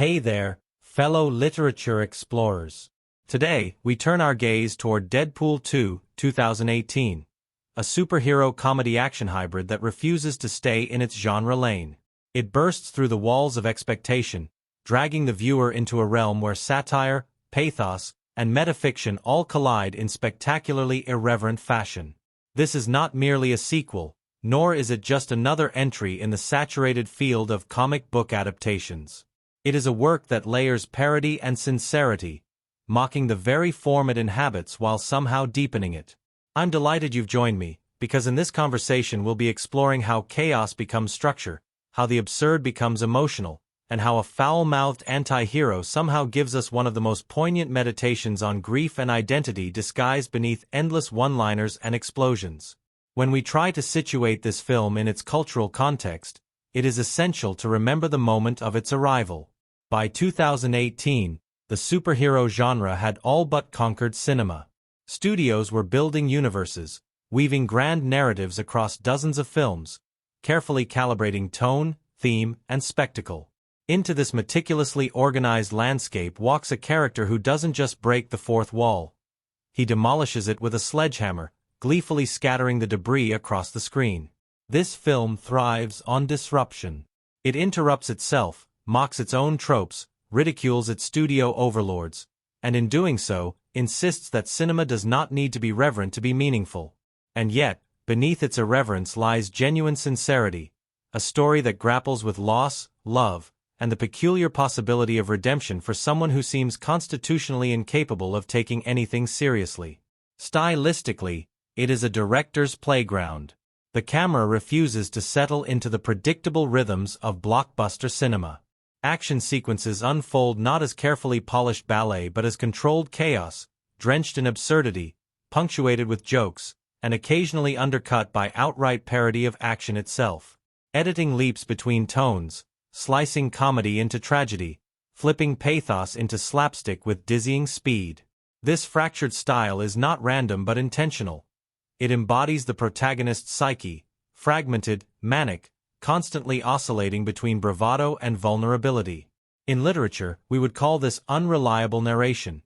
Hey there, fellow literature explorers. Today, we turn our gaze toward Deadpool 2, 2018, a superhero comedy action hybrid that refuses to stay in its genre lane. It bursts through the walls of expectation, dragging the viewer into a realm where satire, pathos, and metafiction all collide in spectacularly irreverent fashion. This is not merely a sequel, nor is it just another entry in the saturated field of comic book adaptations. It is a work that layers parody and sincerity, mocking the very form it inhabits while somehow deepening it. I'm delighted you've joined me, because in this conversation we'll be exploring how chaos becomes structure, how the absurd becomes emotional, and how a foul-mouthed anti-hero somehow gives us one of the most poignant meditations on grief and identity disguised beneath endless one-liners and explosions. When we try to situate this film in its cultural context, it is essential to remember the moment of its arrival. By 2018, the superhero genre had all but conquered cinema. Studios were building universes, weaving grand narratives across dozens of films, carefully calibrating tone, theme, and spectacle. Into this meticulously organized landscape walks a character who doesn't just break the fourth wall. He demolishes it with a sledgehammer, gleefully scattering the debris across the screen. This film thrives on disruption. It interrupts itself, mocks its own tropes, ridicules its studio overlords, and in doing so, insists that cinema does not need to be reverent to be meaningful. And yet, beneath its irreverence lies genuine sincerity, a story that grapples with loss, love, and the peculiar possibility of redemption for someone who seems constitutionally incapable of taking anything seriously. Stylistically, it is a director's playground. The camera refuses to settle into the predictable rhythms of blockbuster cinema. Action sequences unfold not as carefully polished ballet but as controlled chaos, drenched in absurdity, punctuated with jokes, and occasionally undercut by outright parody of action itself. Editing leaps between tones, slicing comedy into tragedy, flipping pathos into slapstick with dizzying speed. This fractured style is not random but intentional. It embodies the protagonist's psyche, fragmented, manic, constantly oscillating between bravado and vulnerability. In literature, we would call this unreliable narration.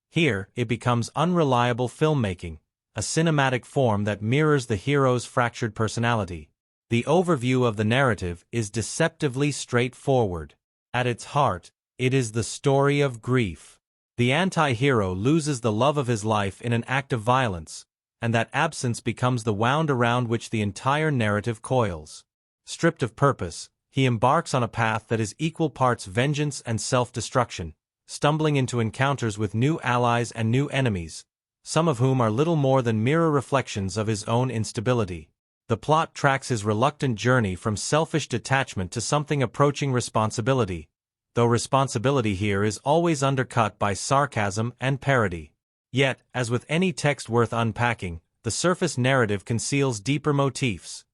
Here, it becomes unreliable filmmaking, a cinematic form that mirrors the hero's fractured personality. The overview of the narrative is deceptively straightforward. At its heart, it is the story of grief. The anti-hero loses the love of his life in an act of violence, and that absence becomes the wound around which the entire narrative coils. Stripped of purpose, he embarks on a path that is equal parts vengeance and self-destruction, stumbling into encounters with new allies and new enemies, some of whom are little more than mirror reflections of his own instability. The plot tracks his reluctant journey from selfish detachment to something approaching responsibility, though responsibility here is always undercut by sarcasm and parody. Yet, as with any text worth unpacking, the surface narrative conceals deeper motifs.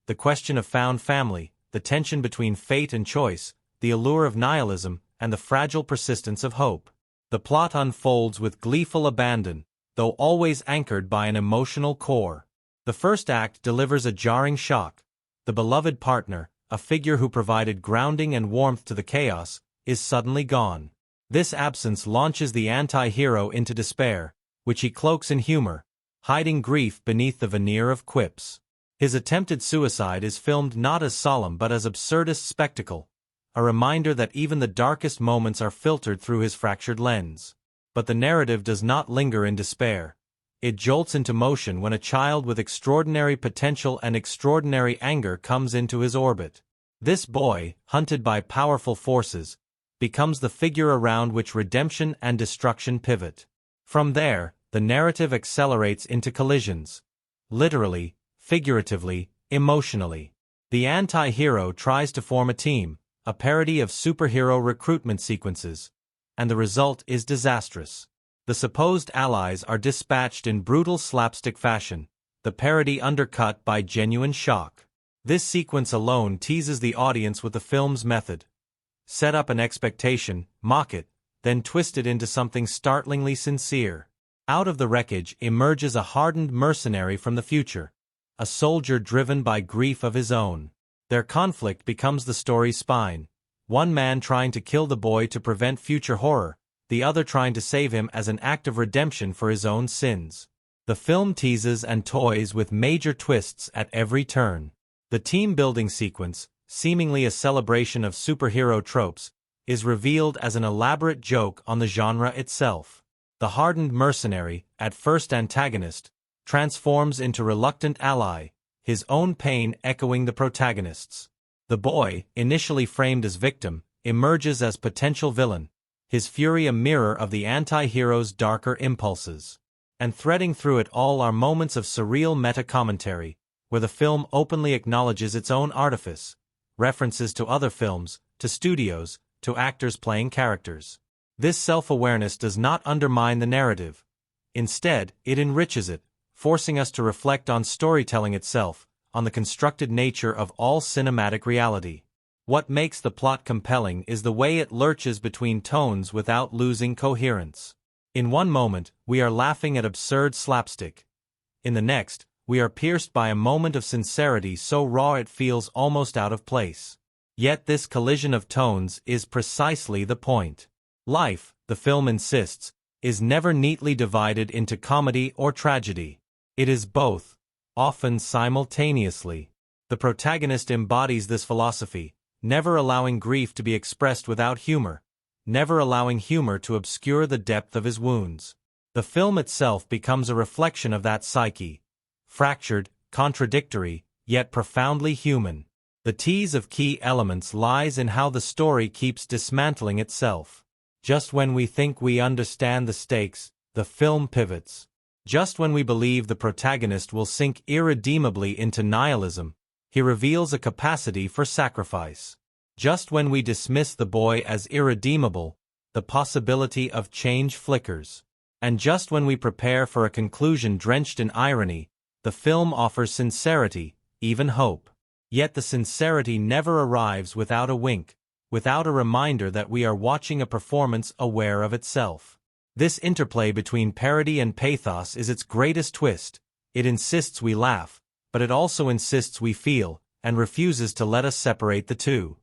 The question of found family, the tension between fate and choice, the allure of nihilism, and the fragile persistence of hope. The plot unfolds with gleeful abandon, though always anchored by an emotional core. The first act delivers a jarring shock. The beloved partner, a figure who provided grounding and warmth to the chaos, is suddenly gone. This absence launches the anti-hero into despair, which he cloaks in humor, hiding grief beneath the veneer of quips. His attempted suicide is filmed not as solemn but as absurdist spectacle, a reminder that even the darkest moments are filtered through his fractured lens. But the narrative does not linger in despair. It jolts into motion when a child with extraordinary potential and extraordinary anger comes into his orbit. This boy, hunted by powerful forces, becomes the figure around which redemption and destruction pivot. From there, the narrative accelerates into collisions. Literally, figuratively, emotionally. The anti-hero tries to form a team, a parody of superhero recruitment sequences, and the result is disastrous. The supposed allies are dispatched in brutal slapstick fashion, the parody undercut by genuine shock. This sequence alone teases the audience with the film's method. Set up an expectation, mock it, then twist it into something startlingly sincere. Out of the wreckage emerges a hardened mercenary from the future, a soldier driven by grief of his own. Their conflict becomes the story's spine, one man trying to kill the boy to prevent future horror, the other trying to save him as an act of redemption for his own sins. The film teases and toys with major twists at every turn. The team-building sequence, seemingly a celebration of superhero tropes, is revealed as an elaborate joke on the genre itself. The hardened mercenary, at first antagonist, transforms into reluctant ally, his own pain echoing the protagonist's. The boy, initially framed as victim, emerges as potential villain, his fury a mirror of the anti-hero's darker impulses. And threading through it all are moments of surreal meta-commentary, where the film openly acknowledges its own artifice, references to other films, to studios, to actors playing characters. This self-awareness does not undermine the narrative. Instead, it enriches it, forcing us to reflect on storytelling itself, on the constructed nature of all cinematic reality. What makes the plot compelling is the way it lurches between tones without losing coherence. In one moment, we are laughing at absurd slapstick. In the next, we are pierced by a moment of sincerity so raw it feels almost out of place. Yet this collision of tones is precisely the point. Life, the film insists, is never neatly divided into comedy or tragedy. It is both, often simultaneously. The protagonist embodies this philosophy, never allowing grief to be expressed without humor, never allowing humor to obscure the depth of his wounds. The film itself becomes a reflection of that psyche, fractured, contradictory, yet profoundly human. The tease of key elements lies in how the story keeps dismantling itself. Just when we think we understand the stakes, the film pivots. Just when we believe the protagonist will sink irredeemably into nihilism, he reveals a capacity for sacrifice. Just when we dismiss the boy as irredeemable, the possibility of change flickers. And just when we prepare for a conclusion drenched in irony, the film offers sincerity, even hope. Yet the sincerity never arrives without a wink, without a reminder that we are watching a performance aware of itself. This interplay between parody and pathos is its greatest twist. It insists we laugh, but it also insists we feel, and refuses to let us separate the two.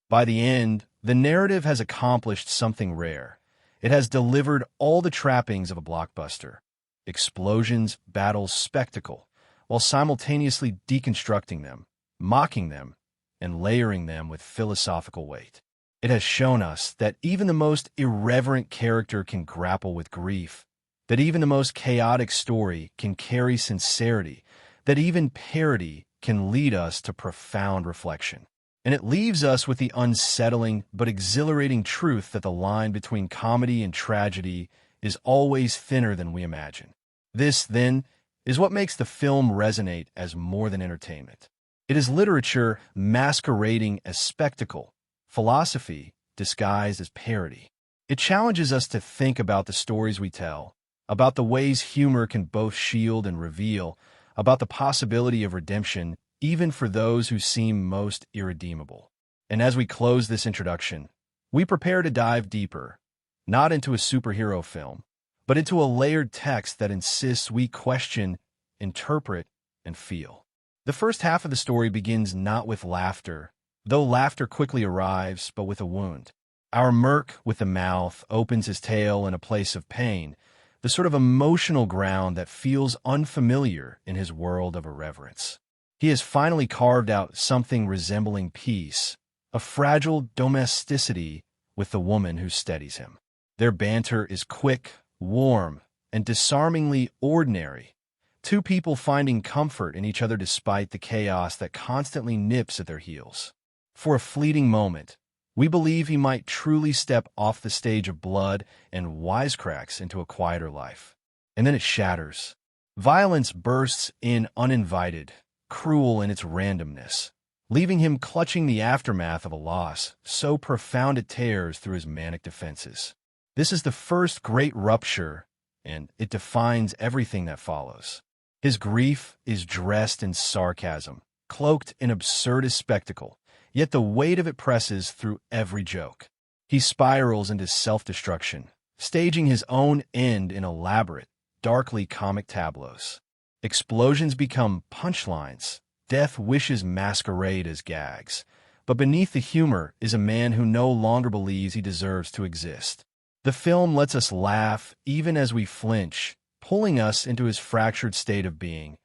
By the end, the narrative has accomplished something rare. It has delivered all the trappings of a blockbuster. Explosions, battles, spectacle, while simultaneously deconstructing them, mocking them, and layering them with philosophical weight. It has shown us that even the most irreverent character can grapple with grief, that even the most chaotic story can carry sincerity, that even parody can lead us to profound reflection. And it leaves us with the unsettling but exhilarating truth that the line between comedy and tragedy is always thinner than we imagine. This, then, is what makes the film resonate as more than entertainment. It is literature masquerading as spectacle, philosophy disguised as parody. It challenges us to think about the stories we tell, about the ways humor can both shield and reveal, about the possibility of redemption even for those who seem most irredeemable. And as we close this introduction, we prepare to dive deeper, not into a superhero film, but into a layered text that insists we question, interpret, and feel. The first half of the story begins not with laughter, though laughter quickly arrives, but with a wound. Our merc with the mouth opens his tale in a place of pain, the sort of emotional ground that feels unfamiliar in his world of irreverence. He has finally carved out something resembling peace, a fragile domesticity with the woman who steadies him. Their banter is quick, warm, and disarmingly ordinary. Two people finding comfort in each other despite the chaos that constantly nips at their heels. For a fleeting moment, we believe he might truly step off the stage of blood and wisecracks into a quieter life. And then it shatters. Violence bursts in uninvited, cruel in its randomness, leaving him clutching the aftermath of a loss so profound it tears through his manic defenses. This is the first great rupture, and it defines everything that follows. His grief is dressed in sarcasm, cloaked in absurdist spectacle, yet the weight of it presses through every joke. He spirals into self-destruction, staging his own end in elaborate, darkly comic tableaus. Explosions become punchlines, death wishes masquerade as gags, but beneath the humor is a man who no longer believes he deserves to exist. The film lets us laugh even as we flinch, pulling us into his fractured state of being,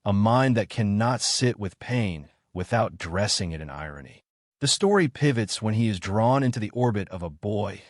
a mind that cannot sit with pain without dressing it in irony. The story pivots when he is drawn into the orbit of a boy,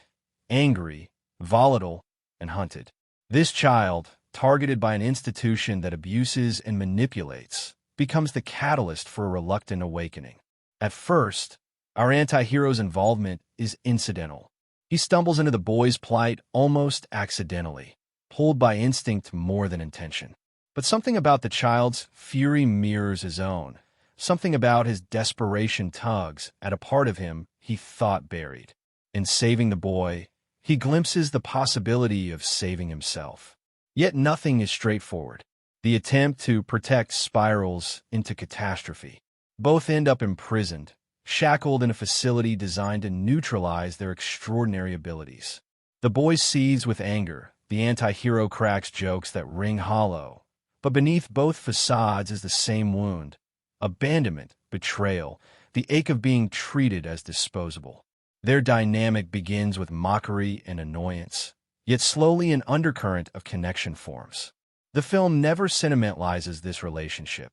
angry, volatile, and hunted. This child, targeted by an institution that abuses and manipulates, becomes the catalyst for a reluctant awakening. At first, our anti-hero's involvement is incidental. He stumbles into the boy's plight almost accidentally, pulled by instinct more than intention. But something about the child's fury mirrors his own. Something about his desperation tugs at a part of him he thought buried. In saving the boy, he glimpses the possibility of saving himself. Yet nothing is straightforward. The attempt to protect spirals into catastrophe. Both end up imprisoned, shackled in a facility designed to neutralize their extraordinary abilities. The boy seethes with anger. The anti-hero cracks jokes that ring hollow. But beneath both facades is the same wound. Abandonment, betrayal, the ache of being treated as disposable. Their dynamic begins with mockery and annoyance, yet slowly an undercurrent of connection forms. The film never sentimentalizes this relationship.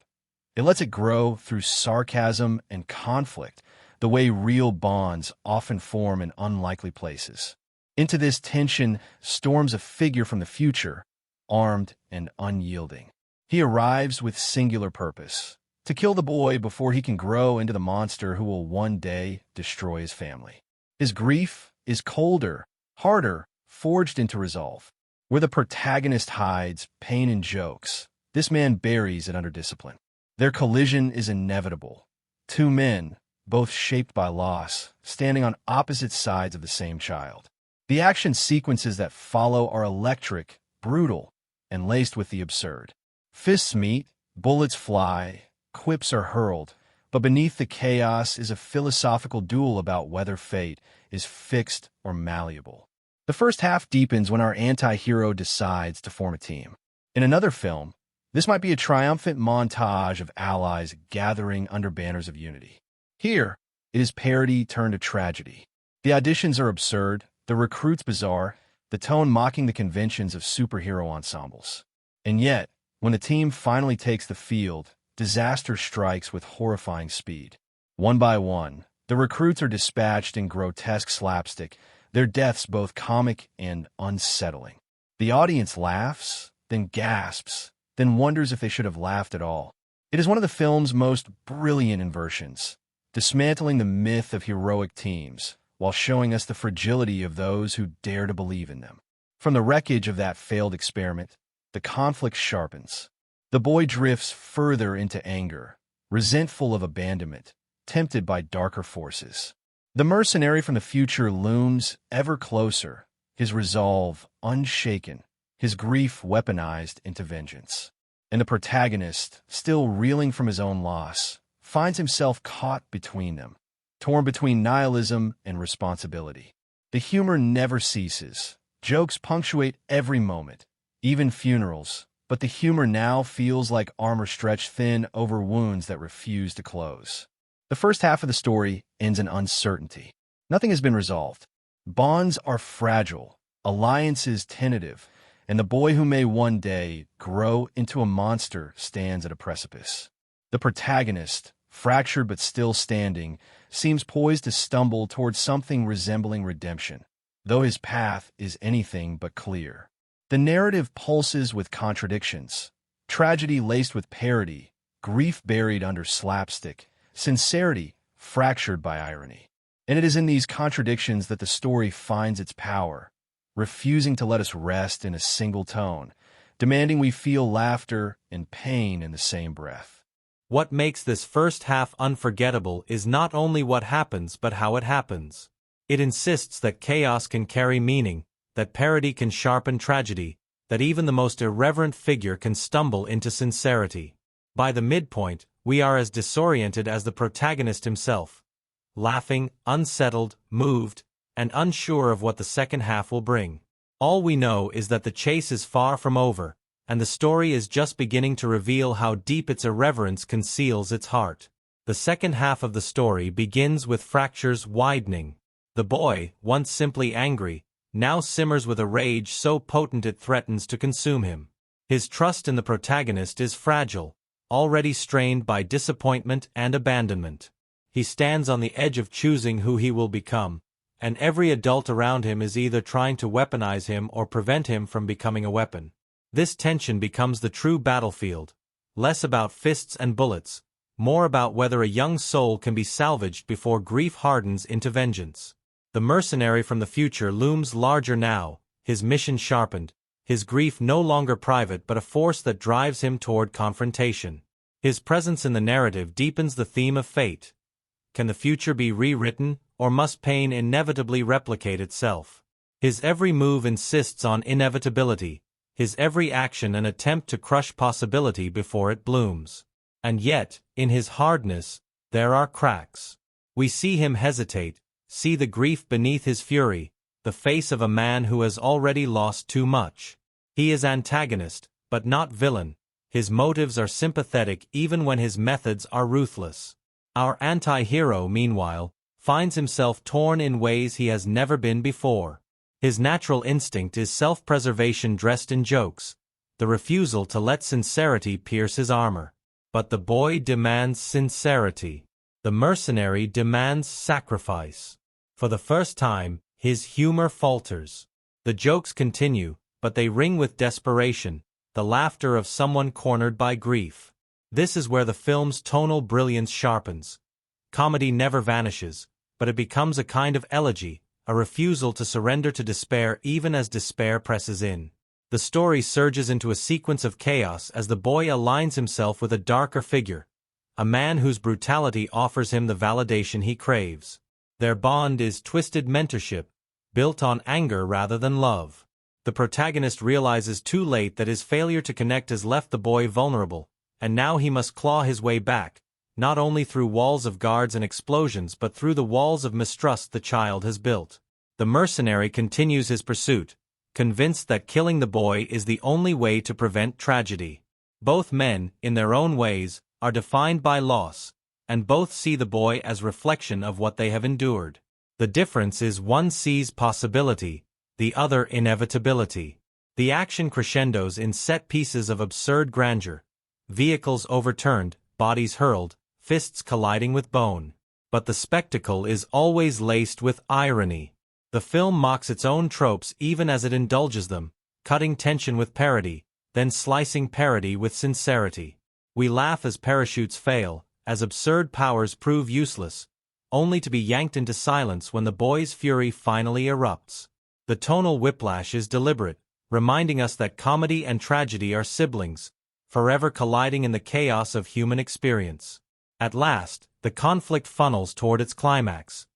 It lets it grow through sarcasm and conflict, the way real bonds often form in unlikely places. Into this tension storms a figure from the future, armed and unyielding. He arrives with singular purpose: to kill the boy before he can grow into the monster who will one day destroy his family. His grief is colder, harder, forged into resolve. Where the protagonist hides pain and jokes, this man buries it under discipline. Their collision is inevitable. Two men, both shaped by loss, standing on opposite sides of the same child. The action sequences that follow are electric, brutal, and laced with the absurd. Fists meet, bullets fly, quips are hurled, but beneath the chaos is a philosophical duel about whether fate is fixed or malleable. The first half deepens when our anti-hero decides to form a team. In another film, this might be a triumphant montage of allies gathering under banners of unity. Here, it is parody turned to tragedy. The auditions are absurd, the recruits bizarre, the tone mocking the conventions of superhero ensembles. And yet, when the team finally takes the field, disaster strikes with horrifying speed. One by one, the recruits are dispatched in grotesque slapstick, their deaths both comic and unsettling. The audience laughs, then gasps, then wonders if they should have laughed at all. It is one of the film's most brilliant inversions, dismantling the myth of heroic teams, while showing us the fragility of those who dare to believe in them. From the wreckage of that failed experiment, the conflict sharpens. The boy drifts further into anger, resentful of abandonment, tempted by darker forces. The mercenary from the future looms ever closer, his resolve unshaken, his grief weaponized into vengeance. And the protagonist, still reeling from his own loss, finds himself caught between them, torn between nihilism and responsibility. The humor never ceases. Jokes punctuate every moment, even funerals, but the humor now feels like armor stretched thin over wounds that refuse to close. The first half of the story ends in uncertainty. Nothing has been resolved. Bonds are fragile, alliances tentative, and the boy who may one day grow into a monster stands at a precipice. The protagonist, fractured but still standing, seems poised to stumble towards something resembling redemption, though his path is anything but clear. The narrative pulses with contradictions, tragedy laced with parody, grief buried under slapstick, sincerity fractured by irony. And it is in these contradictions that the story finds its power, refusing to let us rest in a single tone, demanding we feel laughter and pain in the same breath. What makes this first half unforgettable is not only what happens but how it happens. It insists that chaos can carry meaning, that parody can sharpen tragedy, that even the most irreverent figure can stumble into sincerity. By the midpoint, we are as disoriented as the protagonist himself, laughing, unsettled, moved, and unsure of what the second half will bring. All we know is that the chase is far from over, and the story is just beginning to reveal how deep its irreverence conceals its heart. The The second half of the story begins with fractures widening. The boy, once simply angry, now simmers with a rage so potent it threatens to consume him. His trust in the protagonist is fragile, already strained by disappointment and abandonment. He stands on the edge of choosing who he will become, and every adult around him is either trying to weaponize him or prevent him from becoming a weapon. This tension becomes the true battlefield, less about fists and bullets, more about whether a young soul can be salvaged before grief hardens into vengeance. The mercenary from the future looms larger now, his mission sharpened, his grief no longer private but a force that drives him toward confrontation. His presence in the narrative deepens the theme of fate. Can the future be rewritten, or must pain inevitably replicate itself? His every move insists on inevitability, his every action an attempt to crush possibility before it blooms. And yet, in his hardness, there are cracks. We see him hesitate, see the grief beneath his fury, the face of a man who has already lost too much. He is antagonist, but not villain. His motives are sympathetic even when his methods are ruthless. Our anti-hero, meanwhile, finds himself torn in ways he has never been before. His natural instinct is self-preservation dressed in jokes, the refusal to let sincerity pierce his armor. But the boy demands sincerity. The mercenary demands sacrifice. For the first time, his humor falters. The jokes continue, but they ring with desperation, the laughter of someone cornered by grief. This is where the film's tonal brilliance sharpens. Comedy never vanishes, but it becomes a kind of elegy, a refusal to surrender to despair even as despair presses in. The story surges into a sequence of chaos as the boy aligns himself with a darker figure, a man whose brutality offers him the validation he craves. Their bond is twisted mentorship, built on anger rather than love. The protagonist realizes too late that his failure to connect has left the boy vulnerable, and now he must claw his way back, not only through walls of guards and explosions but through the walls of mistrust the child has built. The mercenary continues his pursuit, convinced that killing the boy is the only way to prevent tragedy. Both men, in their own ways, are defined by loss, and both see the boy as reflection of what they have endured. The difference is one sees possibility, the other inevitability. The action crescendos in set pieces of absurd grandeur, vehicles overturned, bodies hurled, fists colliding with bone. But the spectacle is always laced with irony. The film mocks its own tropes even as it indulges them, cutting tension with parody, then slicing parody with sincerity. We laugh as parachutes fail, as absurd powers prove useless, only to be yanked into silence when the boy's fury finally erupts. The tonal whiplash is deliberate, reminding us that comedy and tragedy are siblings, forever colliding in the chaos of human experience. At last, the conflict funnels toward its climax.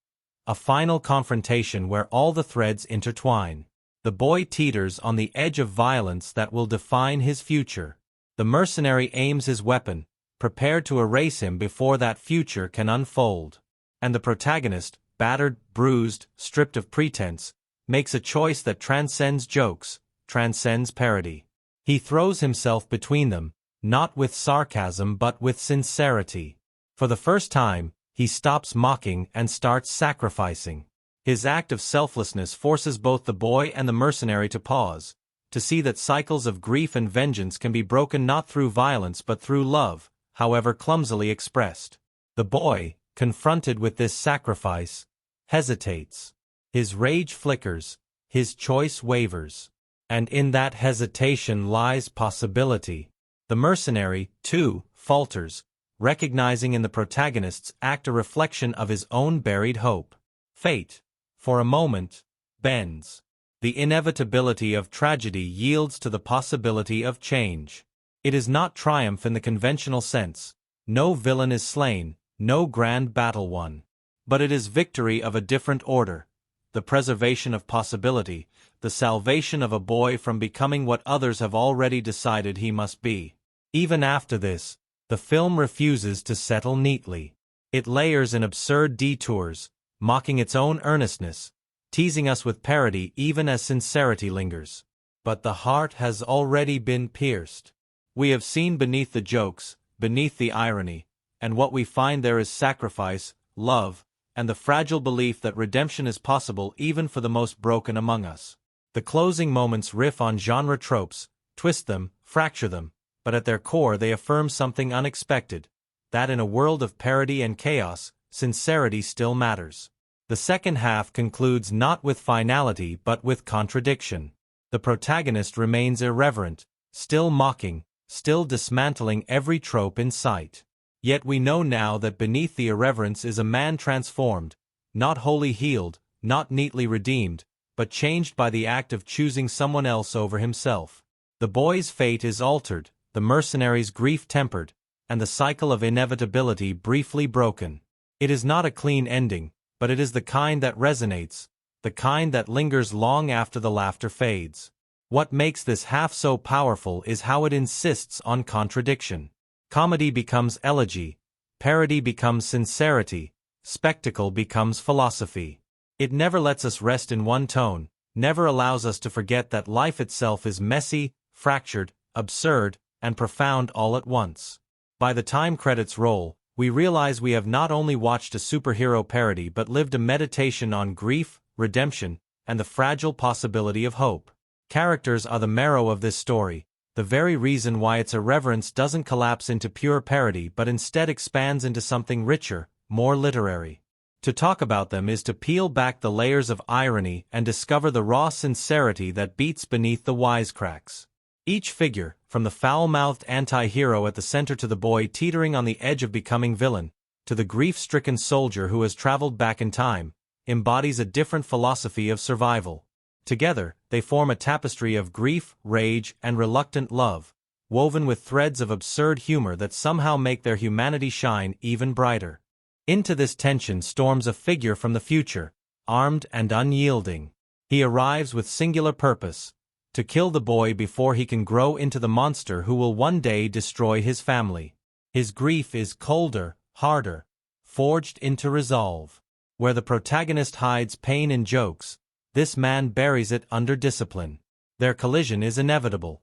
A final confrontation where all the threads intertwine. The boy teeters on the edge of violence that will define his future. The mercenary aims his weapon, prepared to erase him before that future can unfold. And the protagonist, battered, bruised, stripped of pretense, makes a choice that transcends jokes, transcends parody. He throws himself between them, not with sarcasm but with sincerity. For the first time, he stops mocking and starts sacrificing. His act of selflessness forces both the boy and the mercenary to pause, to see that cycles of grief and vengeance can be broken not through violence but through love, however clumsily expressed. The boy, confronted with this sacrifice, hesitates. His rage flickers, his choice wavers. And in that hesitation lies possibility. The mercenary, too, falters, recognizing in the protagonist's act a reflection of his own buried hope. Fate, for a moment, bends. The inevitability of tragedy yields to the possibility of change. It is not triumph in the conventional sense. No villain is slain, no grand battle won. But it is victory of a different order. The preservation of possibility, the salvation of a boy from becoming what others have already decided he must be. Even after this, the film refuses to settle neatly. It layers in absurd detours, mocking its own earnestness, teasing us with parody even as sincerity lingers. But the heart has already been pierced. We have seen beneath the jokes, beneath the irony, and what we find there is sacrifice, love, and the fragile belief that redemption is possible even for the most broken among us. The closing moments riff on genre tropes, twist them, fracture them, but at their core they affirm something unexpected, that in a world of parody and chaos, sincerity still matters. The second half concludes not with finality but with contradiction. The protagonist remains irreverent, still mocking, still dismantling every trope in sight. Yet we know now that beneath the irreverence is a man transformed, not wholly healed, not neatly redeemed, but changed by the act of choosing someone else over himself. The boy's fate is altered, the mercenary's grief tempered, and the cycle of inevitability briefly broken. It is not a clean ending, but it is the kind that resonates, the kind that lingers long after the laughter fades. What makes this half so powerful is how it insists on contradiction. Comedy becomes elegy, parody becomes sincerity, spectacle becomes philosophy. It never lets us rest in one tone, never allows us to forget that life itself is messy, fractured, absurd, and profound all at once. By the time credits roll, we realize we have not only watched a superhero parody but lived a meditation on grief, redemption, and the fragile possibility of hope. Characters are the marrow of this story, the very reason why its irreverence doesn't collapse into pure parody but instead expands into something richer, more literary. To talk about them is to peel back the layers of irony and discover the raw sincerity that beats beneath the wisecracks. Each figure, from the foul-mouthed anti-hero at the center to the boy teetering on the edge of becoming villain, to the grief-stricken soldier who has traveled back in time, embodies a different philosophy of survival. Together, they form a tapestry of grief, rage, and reluctant love, woven with threads of absurd humor that somehow make their humanity shine even brighter. Into this tension storms a figure from the future, armed and unyielding. He arrives with singular purpose: to kill the boy before he can grow into the monster who will one day destroy his family. His grief is colder, harder, forged into resolve. Where the protagonist hides pain in jokes, this man buries it under discipline. Their collision is inevitable.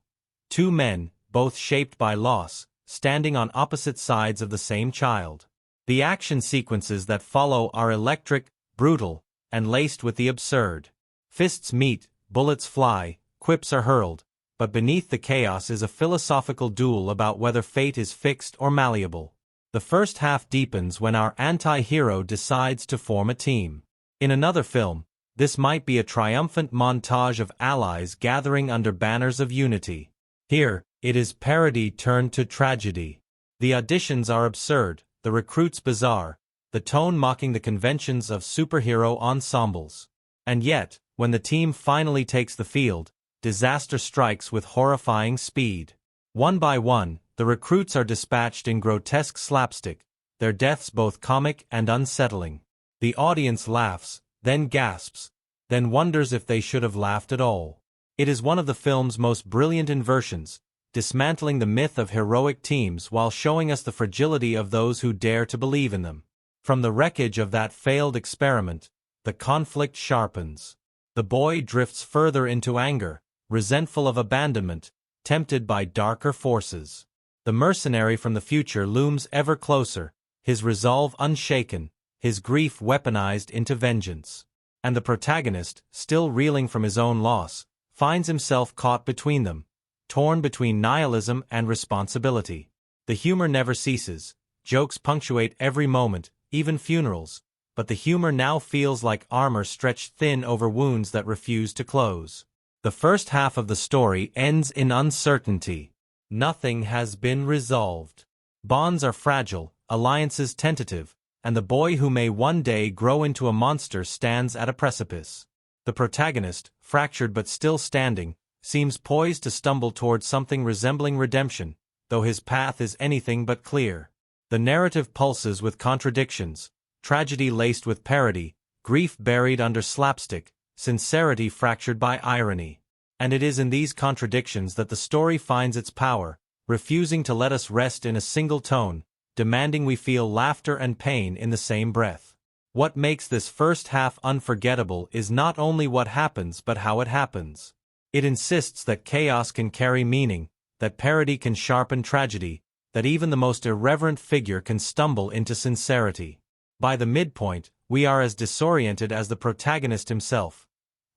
Two men, both shaped by loss, standing on opposite sides of the same child. The action sequences that follow are electric, brutal, and laced with the absurd. Fists meet, bullets fly, quips are hurled, but beneath the chaos is a philosophical duel about whether fate is fixed or malleable. The first half deepens when our anti-hero decides to form a team. In another film, this might be a triumphant montage of allies gathering under banners of unity. Here, it is parody turned to tragedy. The auditions are absurd, the recruits bizarre, the tone mocking the conventions of superhero ensembles. And yet, when the team finally takes the field, disaster strikes with horrifying speed. One by one, the recruits are dispatched in grotesque slapstick, their deaths both comic and unsettling. The audience laughs, then gasps, then wonders if they should have laughed at all. It is one of the film's most brilliant inversions, dismantling the myth of heroic teams while showing us the fragility of those who dare to believe in them. From the wreckage of that failed experiment, the conflict sharpens. The boy drifts further into anger, resentful of abandonment, tempted by darker forces. The mercenary from the future looms ever closer, his resolve unshaken, his grief weaponized into vengeance. And the protagonist, still reeling from his own loss, finds himself caught between them, torn between nihilism and responsibility. The humor never ceases, jokes punctuate every moment, even funerals, but the humor now feels like armor stretched thin over wounds that refuse to close. The first half of the story ends in uncertainty. Nothing has been resolved. Bonds are fragile, alliances tentative, and the boy who may one day grow into a monster stands at a precipice. The protagonist, fractured but still standing, seems poised to stumble toward something resembling redemption, though his path is anything but clear. The narrative pulses with contradictions, tragedy laced with parody, grief buried under slapstick, sincerity fractured by irony. And it is in these contradictions that the story finds its power, refusing to let us rest in a single tone, demanding we feel laughter and pain in the same breath. What makes this first half unforgettable is not only what happens but how it happens. It insists that chaos can carry meaning, that parody can sharpen tragedy, that even the most irreverent figure can stumble into sincerity. By the midpoint, we are as disoriented as the protagonist himself,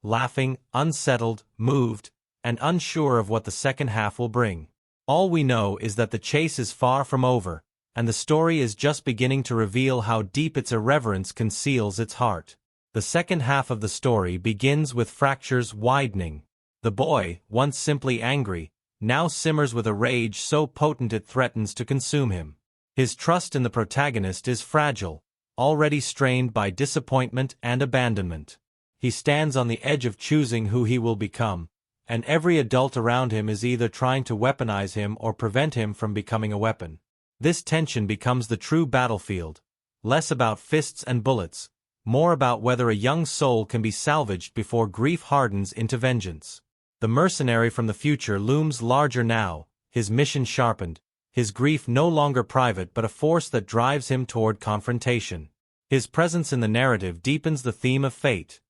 laughing, unsettled, moved, and unsure of what the second half will bring. All we know is that the chase is far from over, and the story is just beginning to reveal how deep its irreverence conceals its heart. The second half of the story begins with fractures widening. The boy, once simply angry, now simmers with a rage so potent it threatens to consume him. His trust in the protagonist is fragile, already strained by disappointment and abandonment. He stands on the edge of choosing who he will become, and every adult around him is either trying to weaponize him or prevent him from becoming a weapon. This tension becomes the true battlefield, less about fists and bullets, more about whether a young soul can be salvaged before grief hardens into vengeance. The mercenary from the future looms larger now, his mission sharpened, his grief no longer private but a force that drives him toward confrontation. His presence in the narrative deepens the theme of fate.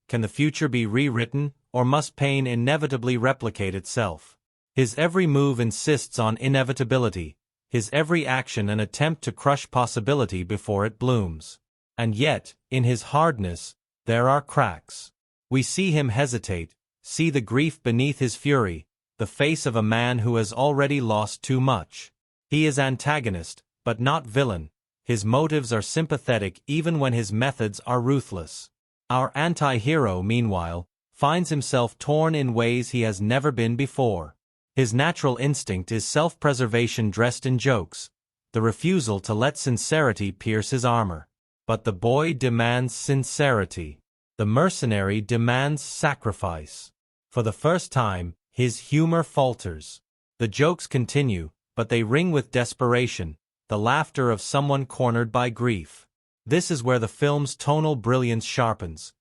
Can the future be rewritten, or must pain inevitably replicate itself? His every move insists on inevitability, his every action an attempt to crush possibility before it blooms. And yet, in his hardness, there are cracks. We see him hesitate, see the grief beneath his fury, the face of a man who has already lost too much. He is antagonist, but not villain. His motives are sympathetic even when his methods are ruthless. Our anti-hero, meanwhile, finds himself torn in ways he has never been before. His natural instinct is self-preservation dressed in jokes, the refusal to let sincerity pierce his armor. But the boy demands sincerity. The mercenary demands sacrifice. For the first time, his humor falters. The jokes continue, but they ring with desperation, the laughter of someone cornered by grief. This is where the film's tonal brilliance sharpens.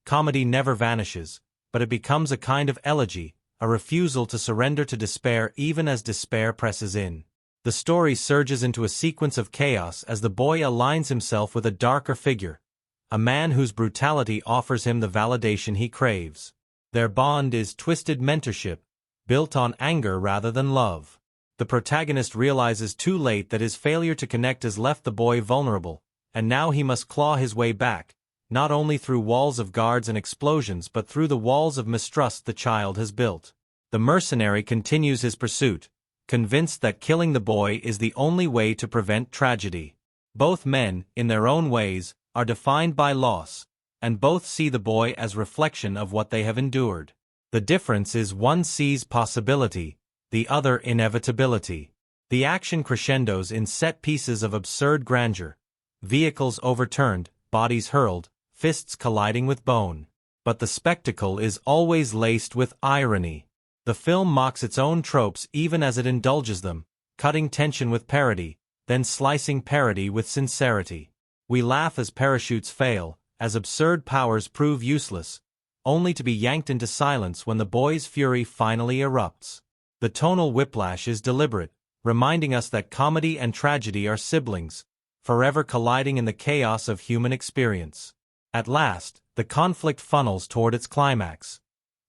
Comedy never vanishes, but it becomes a kind of elegy, a refusal to surrender to despair even as despair presses in. The story surges into a sequence of chaos as the boy aligns himself with a darker figure, a man whose brutality offers him the validation he craves. Their bond is twisted mentorship, built on anger rather than love. The protagonist realizes too late that his failure to connect has left the boy vulnerable, and now he must claw his way back, not only through walls of guards and explosions but through the walls of mistrust the child has built. The mercenary continues his pursuit, convinced that killing the boy is the only way to prevent tragedy. Both men, in their own ways, are defined by loss, and both see the boy as reflection of what they have endured. The difference is one sees possibility, the other inevitability. The action crescendos in set pieces of absurd grandeur, vehicles overturned, bodies hurled, fists colliding with bone. But the spectacle is always laced with irony. The film mocks its own tropes even as it indulges them, cutting tension with parody, then slicing parody with sincerity. We laugh as parachutes fail, as absurd powers prove useless, only to be yanked into silence when the boy's fury finally erupts. The tonal whiplash is deliberate, reminding us that comedy and tragedy are siblings, forever colliding in the chaos of human experience. At last, the conflict funnels toward its climax.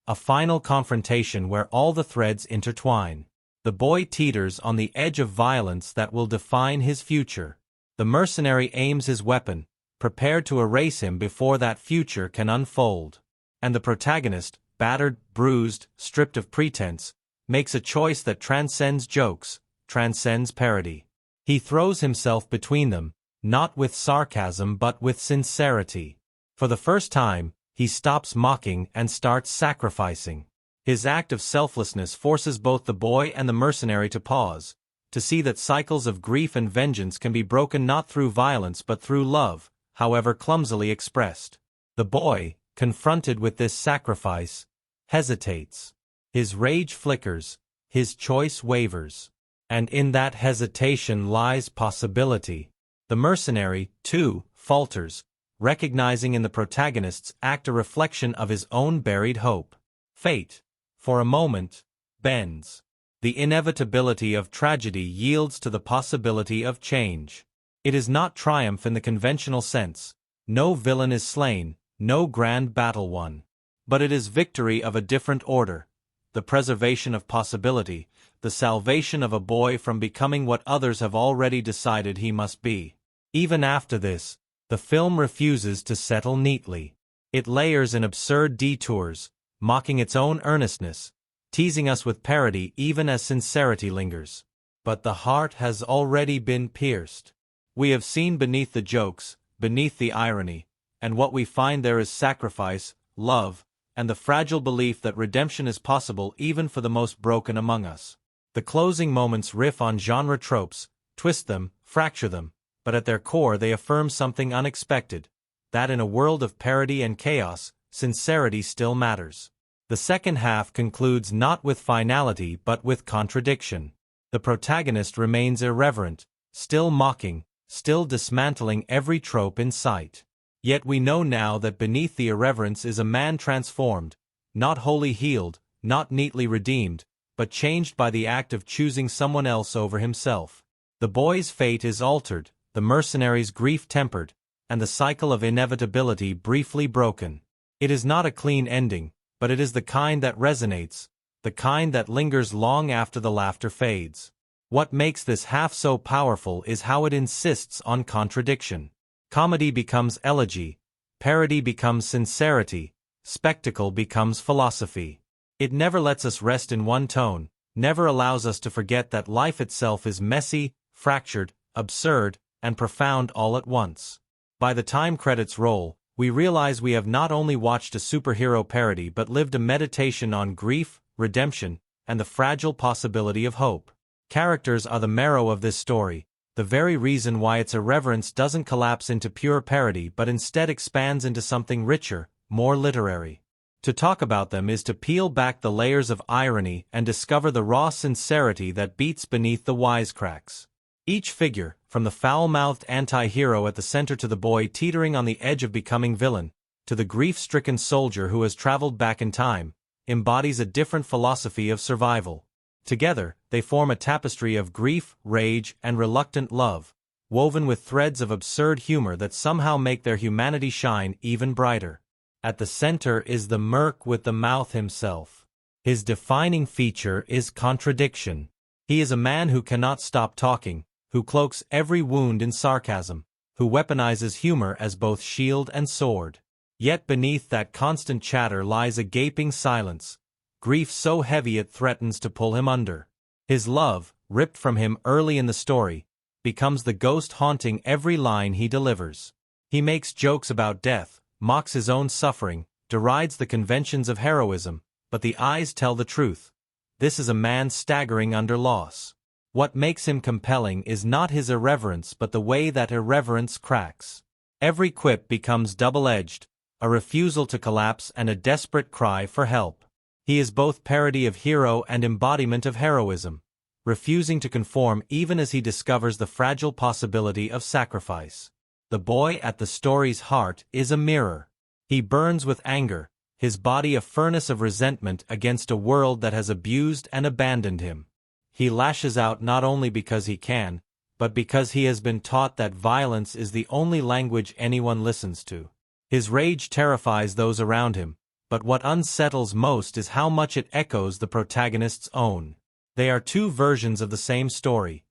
A final confrontation where all the threads intertwine. The boy teeters on the edge of violence that will define his future. The mercenary aims his weapon, prepared to erase him before that future can unfold. And the protagonist, battered, bruised, stripped of pretense, makes a choice that transcends jokes, transcends parody. He throws himself between them, not with sarcasm but with sincerity. For the first time, he stops mocking and starts sacrificing. His act of selflessness forces both the boy and the mercenary to pause, to see that cycles of grief and vengeance can be broken not through violence but through love, however clumsily expressed. The boy, confronted with this sacrifice, hesitates. His rage flickers, his choice wavers. And in that hesitation lies possibility. The mercenary, too, falters, recognizing in the protagonist's act a reflection of his own buried hope. Fate, for a moment, bends. The inevitability of tragedy yields to the possibility of change. It is not triumph in the conventional sense. No villain is slain, no grand battle won. But it is victory of a different order. the preservation of possibility, the salvation of a boy from becoming what others have already decided he must be. Even after this, the film refuses to settle neatly. It layers in absurd detours, mocking its own earnestness, teasing us with parody even as sincerity lingers. But the heart has already been pierced. We have seen beneath the jokes, beneath the irony, and what we find there is sacrifice, love, and the fragile belief that redemption is possible even for the most broken among us. The closing moments riff on genre tropes, twist them, fracture them, but at their core they affirm something unexpected, that in a world of parody and chaos, sincerity still matters. The second half concludes not with finality but with contradiction. The protagonist remains irreverent, still mocking, still dismantling every trope in sight. Yet we know now that beneath the irreverence is a man transformed, not wholly healed, not neatly redeemed, but changed by the act of choosing someone else over himself. The boy's fate is altered, the mercenary's grief tempered, and the cycle of inevitability briefly broken. It is not a clean ending, but it is the kind that resonates, the kind that lingers long after the laughter fades. What makes this half so powerful is how it insists on contradiction. Comedy becomes elegy, parody becomes sincerity, spectacle becomes philosophy. It never lets us rest in one tone, never allows us to forget that life itself is messy, fractured, absurd, and profound all at once. By the time credits roll, we realize we have not only watched a superhero parody but lived a meditation on grief, redemption, and the fragile possibility of hope. Characters are the marrow of this story, the very reason why its irreverence doesn't collapse into pure parody but instead expands into something richer, more literary. To talk about them is to peel back the layers of irony and discover the raw sincerity that beats beneath the wisecracks. Each figure, from the foul-mouthed anti-hero at the center to the boy teetering on the edge of becoming villain, to the grief-stricken soldier who has traveled back in time, embodies a different philosophy of survival. Together, they form a tapestry of grief, rage, and reluctant love, woven with threads of absurd humor that somehow make their humanity shine even brighter. At the center is the merc with the mouth himself. His defining feature is contradiction. He is a man who cannot stop talking, who cloaks every wound in sarcasm, who weaponizes humor as both shield and sword. Yet beneath that constant chatter lies a gaping silence, grief so heavy it threatens to pull him under. His love, ripped from him early in the story, becomes the ghost haunting every line he delivers. He makes jokes about death, mocks his own suffering, derides the conventions of heroism, but the eyes tell the truth. This is a man staggering under loss. What makes him compelling is not his irreverence but the way that irreverence cracks. Every quip becomes double-edged, a refusal to collapse and a desperate cry for help. He is both parody of hero and embodiment of heroism, refusing to conform even as he discovers the fragile possibility of sacrifice. The boy at the story's heart is a mirror. He burns with anger, his body a furnace of resentment against a world that has abused and abandoned him. He lashes out not only because he can, but because he has been taught that violence is the only language anyone listens to. His rage terrifies those around him, but what unsettles most is how much it echoes the protagonist's own. They are two versions of the same story.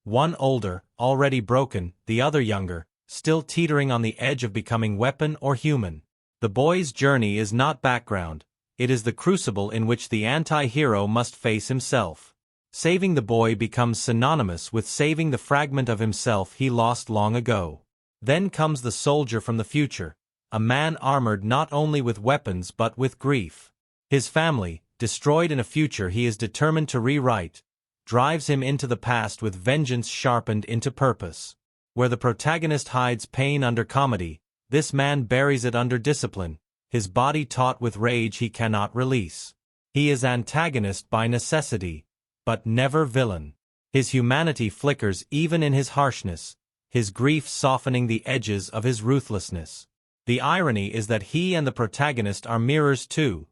One older, already broken, the other younger, still teetering on the edge of becoming weapon or human. The boy's journey is not background, it is the crucible in which the anti-hero must face himself. Saving the boy becomes synonymous with saving the fragment of himself he lost long ago. Then comes the soldier from the future, a man armored not only with weapons but with grief. His family, destroyed in a future he is determined to rewrite, drives him into the past with vengeance sharpened into purpose. Where the protagonist hides pain under comedy, this man buries it under discipline, his body taut with rage he cannot release. He is antagonist by necessity, but never villain. His humanity flickers even in his harshness, his grief softening the edges of his ruthlessness. The irony is that he and the protagonist are mirrors too.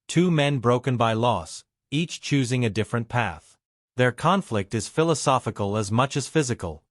Two men broken by loss, each choosing a different path. Their conflict is philosophical as much as physical.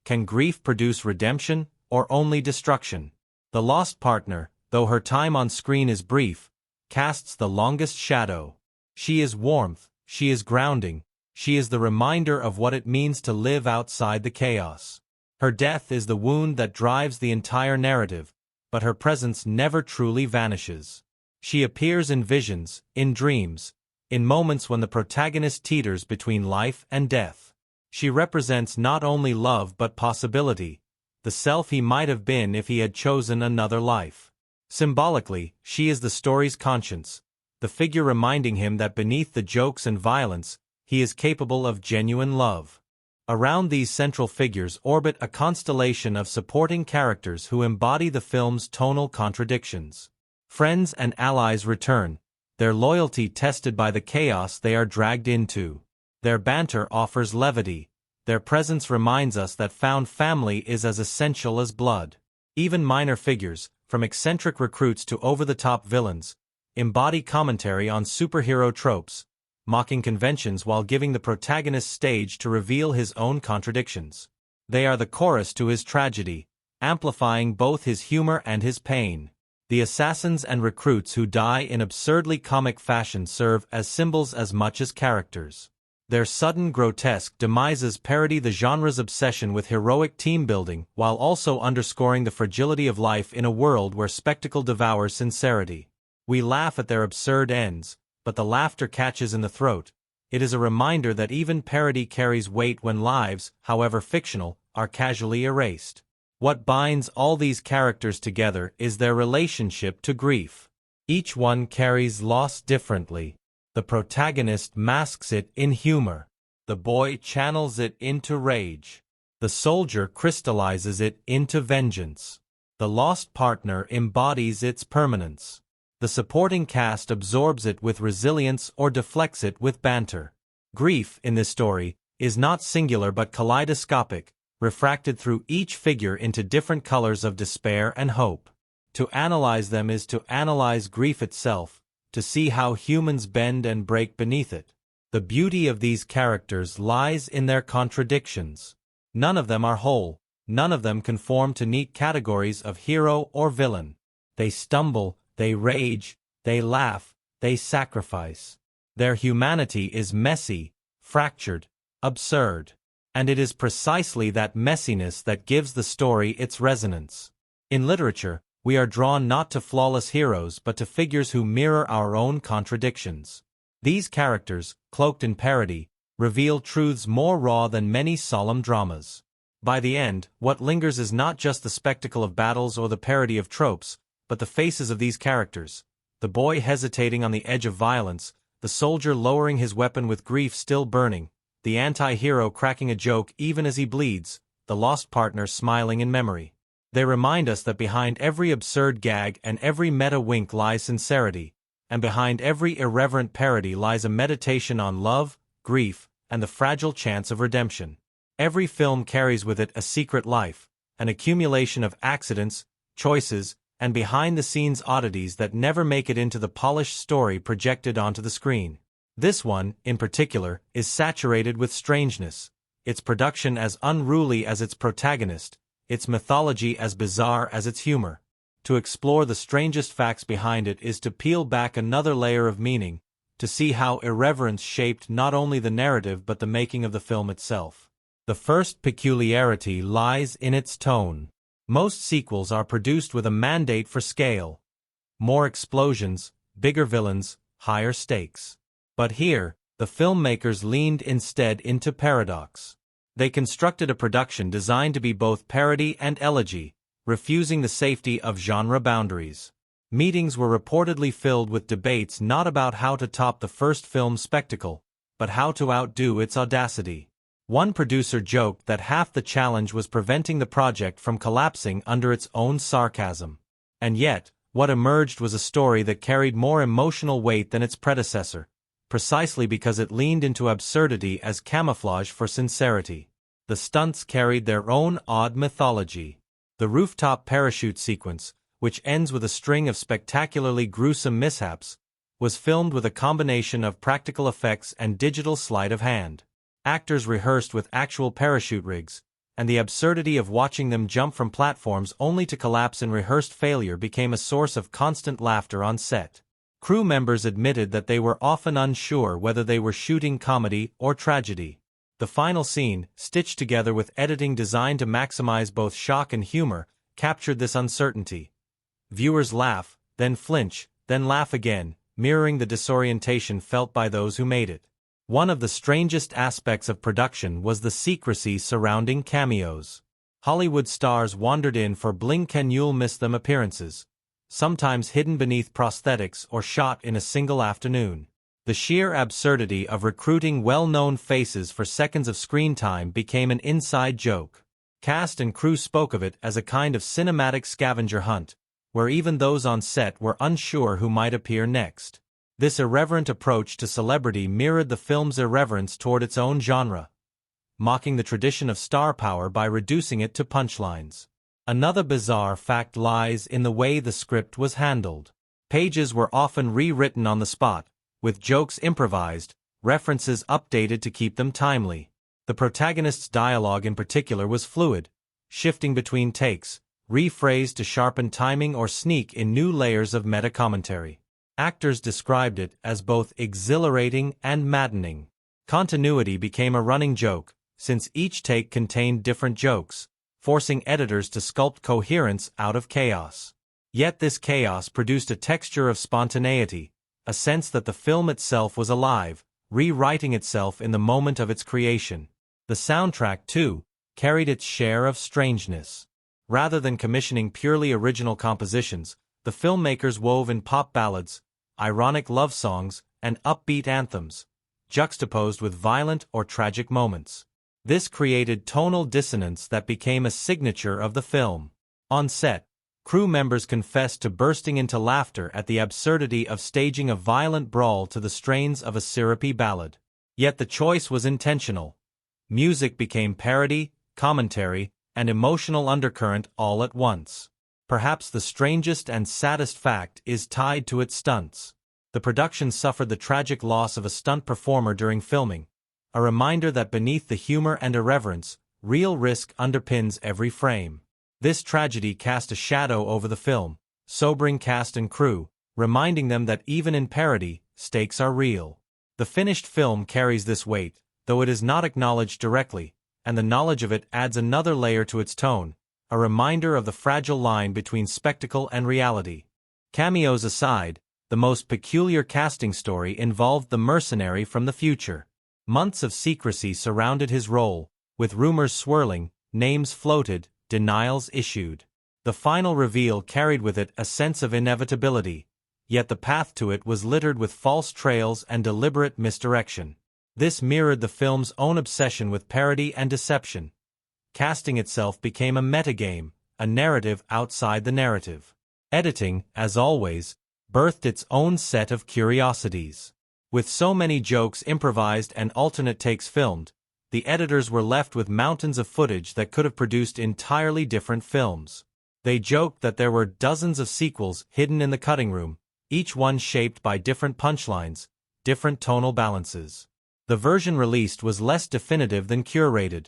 Can grief produce redemption, or only destruction? The lost partner, though her time on screen is brief, casts the longest shadow. She is warmth, she is grounding, she is the reminder of what it means to live outside the chaos. Her death is the wound that drives the entire narrative, but her presence never truly vanishes. She appears in visions, in dreams, in moments when the protagonist teeters between life and death. She represents not only love but possibility, the self he might have been if he had chosen another life. Symbolically, she is the story's conscience, the figure reminding him that beneath the jokes and violence, he is capable of genuine love. Around these central figures orbit a constellation of supporting characters who embody the film's tonal contradictions. Friends and allies return, their loyalty tested by the chaos they are dragged into. Their banter offers levity, their presence reminds us that found family is as essential as blood. Even minor figures, from eccentric recruits to over-the-top villains, embody commentary on superhero tropes, mocking conventions while giving the protagonist stage to reveal his own contradictions. They are the chorus to his tragedy, amplifying both his humor and his pain. The assassins and recruits who die in absurdly comic fashion serve as symbols as much as characters. Their sudden grotesque demises parody the genre's obsession with heroic team-building while also underscoring the fragility of life in a world where spectacle devours sincerity. We laugh at their absurd ends, but the laughter catches in the throat. It is a reminder that even parody carries weight when lives, however fictional, are casually erased. What binds all these characters together is their relationship to grief. Each one carries loss differently. The protagonist masks it in humor. The boy channels it into rage. The soldier crystallizes it into vengeance. The lost partner embodies its permanence. The supporting cast absorbs it with resilience or deflects it with banter. Grief, in this story, is not singular but kaleidoscopic, refracted through each figure into different colors of despair and hope. To analyze them is to analyze grief itself, to see how humans bend and break beneath it. The beauty of these characters lies in their contradictions. None of them are whole, none of them conform to neat categories of hero or villain. They stumble, they rage, they laugh, they sacrifice. Their humanity is messy, fractured, absurd. And it is precisely that messiness that gives the story its resonance. In literature, we are drawn not to flawless heroes but to figures who mirror our own contradictions. These characters, cloaked in parody, reveal truths more raw than many solemn dramas. By the end, what lingers is not just the spectacle of battles or the parody of tropes, but the faces of these characters. The boy hesitating on the edge of violence, the soldier lowering his weapon with grief still burning, the anti-hero cracking a joke even as he bleeds, the lost partner smiling in memory. They remind us that behind every absurd gag and every meta-wink lies sincerity, and behind every irreverent parody lies a meditation on love, grief, and the fragile chance of redemption. Every film carries with it a secret life, an accumulation of accidents, choices, and behind-the-scenes oddities that never make it into the polished story projected onto the screen. This one, in particular, is saturated with strangeness, its production as unruly as its protagonist, its mythology as bizarre as its humor. To explore the strangest facts behind it is to peel back another layer of meaning, to see how irreverence shaped not only the narrative but the making of the film itself. The first peculiarity lies in its tone. Most sequels are produced with a mandate for scale. More explosions, bigger villains, higher stakes. But here, the filmmakers leaned instead into paradox. They constructed a production designed to be both parody and elegy, refusing the safety of genre boundaries. Meetings were reportedly filled with debates not about how to top the first film's spectacle, but how to outdo its audacity. One producer joked that half the challenge was preventing the project from collapsing under its own sarcasm. And yet, what emerged was a story that carried more emotional weight than its predecessor, precisely because it leaned into absurdity as camouflage for sincerity. The stunts carried their own odd mythology. The rooftop parachute sequence, which ends with a string of spectacularly gruesome mishaps, was filmed with a combination of practical effects and digital sleight of hand. Actors rehearsed with actual parachute rigs, and the absurdity of watching them jump from platforms only to collapse in rehearsed failure became a source of constant laughter on set. Crew members admitted that they were often unsure whether they were shooting comedy or tragedy. The final scene, stitched together with editing designed to maximize both shock and humor, captured this uncertainty. Viewers laugh, then flinch, then laugh again, mirroring the disorientation felt by those who made it. One of the strangest aspects of production was the secrecy surrounding cameos. Hollywood stars wandered in for blink-and-you'll-miss-them appearances, sometimes hidden beneath prosthetics or shot in a single afternoon. The sheer absurdity of recruiting well-known faces for seconds of screen time became an inside joke. Cast and crew spoke of it as a kind of cinematic scavenger hunt, where even those on set were unsure who might appear next. This irreverent approach to celebrity mirrored the film's irreverence toward its own genre, mocking the tradition of star power by reducing it to punchlines. Another bizarre fact lies in the way the script was handled. Pages were often rewritten on the spot, with jokes improvised, references updated to keep them timely. The protagonist's dialogue in particular was fluid, shifting between takes, rephrased to sharpen timing or sneak in new layers of meta-commentary. Actors described it as both exhilarating and maddening. Continuity became a running joke, since each take contained different jokes, forcing editors to sculpt coherence out of chaos. Yet this chaos produced a texture of spontaneity, a sense that the film itself was alive, rewriting itself in the moment of its creation. The soundtrack, too, carried its share of strangeness. Rather than commissioning purely original compositions, the filmmakers wove in pop ballads, ironic love songs, and upbeat anthems, juxtaposed with violent or tragic moments. This created tonal dissonance that became a signature of the film. On set, crew members confessed to bursting into laughter at the absurdity of staging a violent brawl to the strains of a syrupy ballad. Yet the choice was intentional. Music became parody, commentary, and emotional undercurrent all at once. Perhaps the strangest and saddest fact is tied to its stunts. The production suffered the tragic loss of a stunt performer during filming, a reminder that beneath the humor and irreverence, real risk underpins every frame. This tragedy cast a shadow over the film, sobering cast and crew, reminding them that even in parody, stakes are real. The finished film carries this weight, though it is not acknowledged directly, and the knowledge of it adds another layer to its tone, a reminder of the fragile line between spectacle and reality. Cameos aside, the most peculiar casting story involved the mercenary from the future. Months of secrecy surrounded his role, with rumors swirling, names floated, denials issued. The final reveal carried with it a sense of inevitability, yet the path to it was littered with false trails and deliberate misdirection. This mirrored the film's own obsession with parody and deception. Casting itself became a metagame, a narrative outside the narrative. Editing, as always, birthed its own set of curiosities. With so many jokes improvised and alternate takes filmed, the editors were left with mountains of footage that could have produced entirely different films. They joked that there were dozens of sequels hidden in the cutting room, each one shaped by different punchlines, different tonal balances. The version released was less definitive than curated,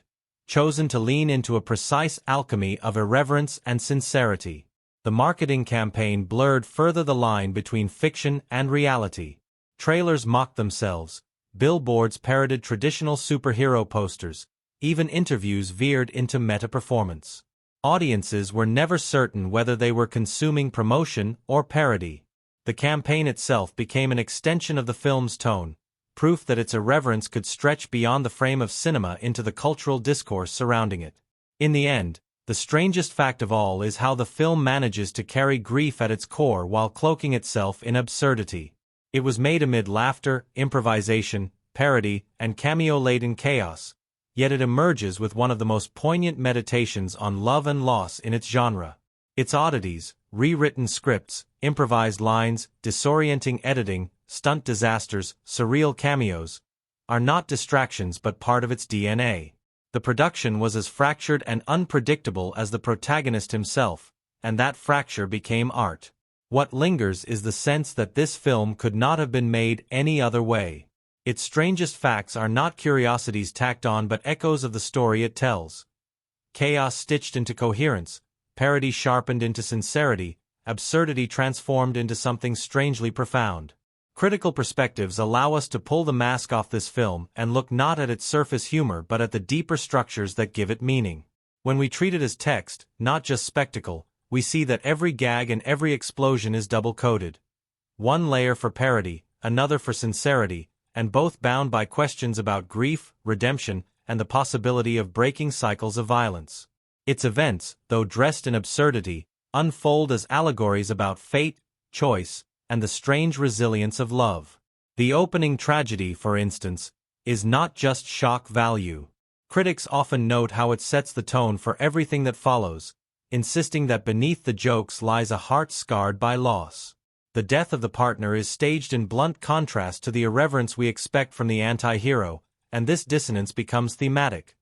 chosen to lean into a precise alchemy of irreverence and sincerity. The marketing campaign blurred further the line between fiction and reality. Trailers mocked themselves, billboards parodied traditional superhero posters, even interviews veered into meta-performance. Audiences were never certain whether they were consuming promotion or parody. The campaign itself became an extension of the film's tone, proof that its irreverence could stretch beyond the frame of cinema into the cultural discourse surrounding it. In the end, the strangest fact of all is how the film manages to carry grief at its core while cloaking itself in absurdity. It was made amid laughter, improvisation, parody, and cameo-laden chaos, yet it emerges with one of the most poignant meditations on love and loss in its genre. Its oddities, rewritten scripts, improvised lines, disorienting editing, stunt disasters, surreal cameos, are not distractions but part of its DNA. The production was as fractured and unpredictable as the protagonist himself, and that fracture became art. What lingers is the sense that this film could not have been made any other way. Its strangest facts are not curiosities tacked on but echoes of the story it tells. Chaos stitched into coherence, parody sharpened into sincerity, absurdity transformed into something strangely profound. Critical perspectives allow us to pull the mask off this film and look not at its surface humor but at the deeper structures that give it meaning. When we treat it as text, not just spectacle, we see that every gag and every explosion is double-coded. One layer for parody, another for sincerity, and both bound by questions about grief, redemption, and the possibility of breaking cycles of violence. Its events, though dressed in absurdity, unfold as allegories about fate, choice, and the strange resilience of love. The opening tragedy, for instance, is not just shock value. Critics often note how it sets the tone for everything that follows, insisting that beneath the jokes lies a heart scarred by loss. The death of the partner is staged in blunt contrast to the irreverence we expect from the anti-hero, and this dissonance becomes thematic.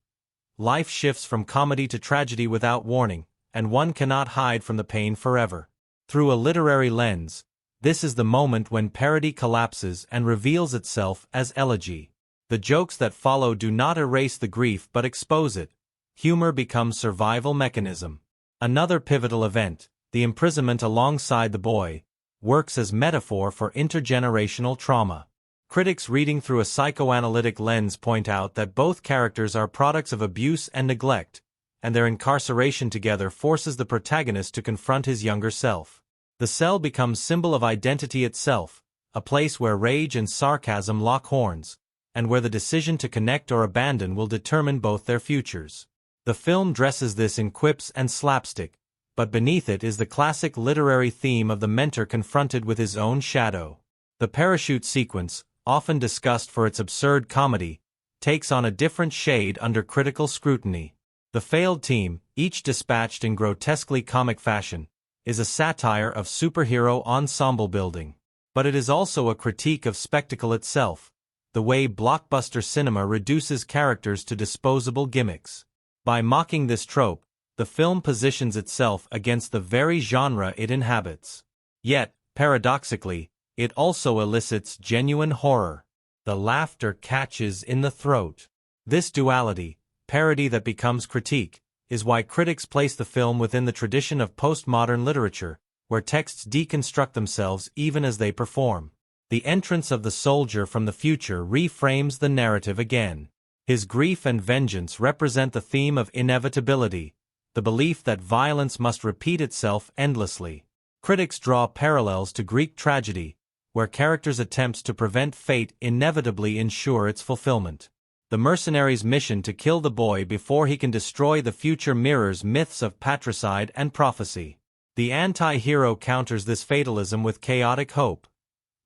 Life shifts from comedy to tragedy without warning, and one cannot hide from the pain forever. Through a literary lens, this is the moment when parody collapses and reveals itself as elegy. The jokes that follow do not erase the grief but expose it. Humor becomes survival mechanism. Another pivotal event, the imprisonment alongside the boy, works as metaphor for intergenerational trauma. Critics reading through a psychoanalytic lens point out that both characters are products of abuse and neglect, and their incarceration together forces the protagonist to confront his younger self. The cell becomes symbol of identity itself, a place where rage and sarcasm lock horns, and where the decision to connect or abandon will determine both their futures. The film dresses this in quips and slapstick, but beneath it is the classic literary theme of the mentor confronted with his own shadow. The parachute sequence, often discussed for its absurd comedy, takes on a different shade under critical scrutiny. The failed team, each dispatched in grotesquely comic fashion, is a satire of superhero ensemble building. But it is also a critique of spectacle itself, the way blockbuster cinema reduces characters to disposable gimmicks. By mocking this trope, the film positions itself against the very genre it inhabits. Yet, paradoxically, it also elicits genuine horror. The laughter catches in the throat. This duality, parody that becomes critique, is why critics place the film within the tradition of postmodern literature, where texts deconstruct themselves even as they perform. The entrance of the soldier from the future reframes the narrative again. His grief and vengeance represent the theme of inevitability, the belief that violence must repeat itself endlessly. Critics draw parallels to Greek tragedy, where characters' attempts to prevent fate inevitably ensure its fulfillment. The mercenary's mission to kill the boy before he can destroy the future mirrors myths of patricide and prophecy. The anti-hero counters this fatalism with chaotic hope.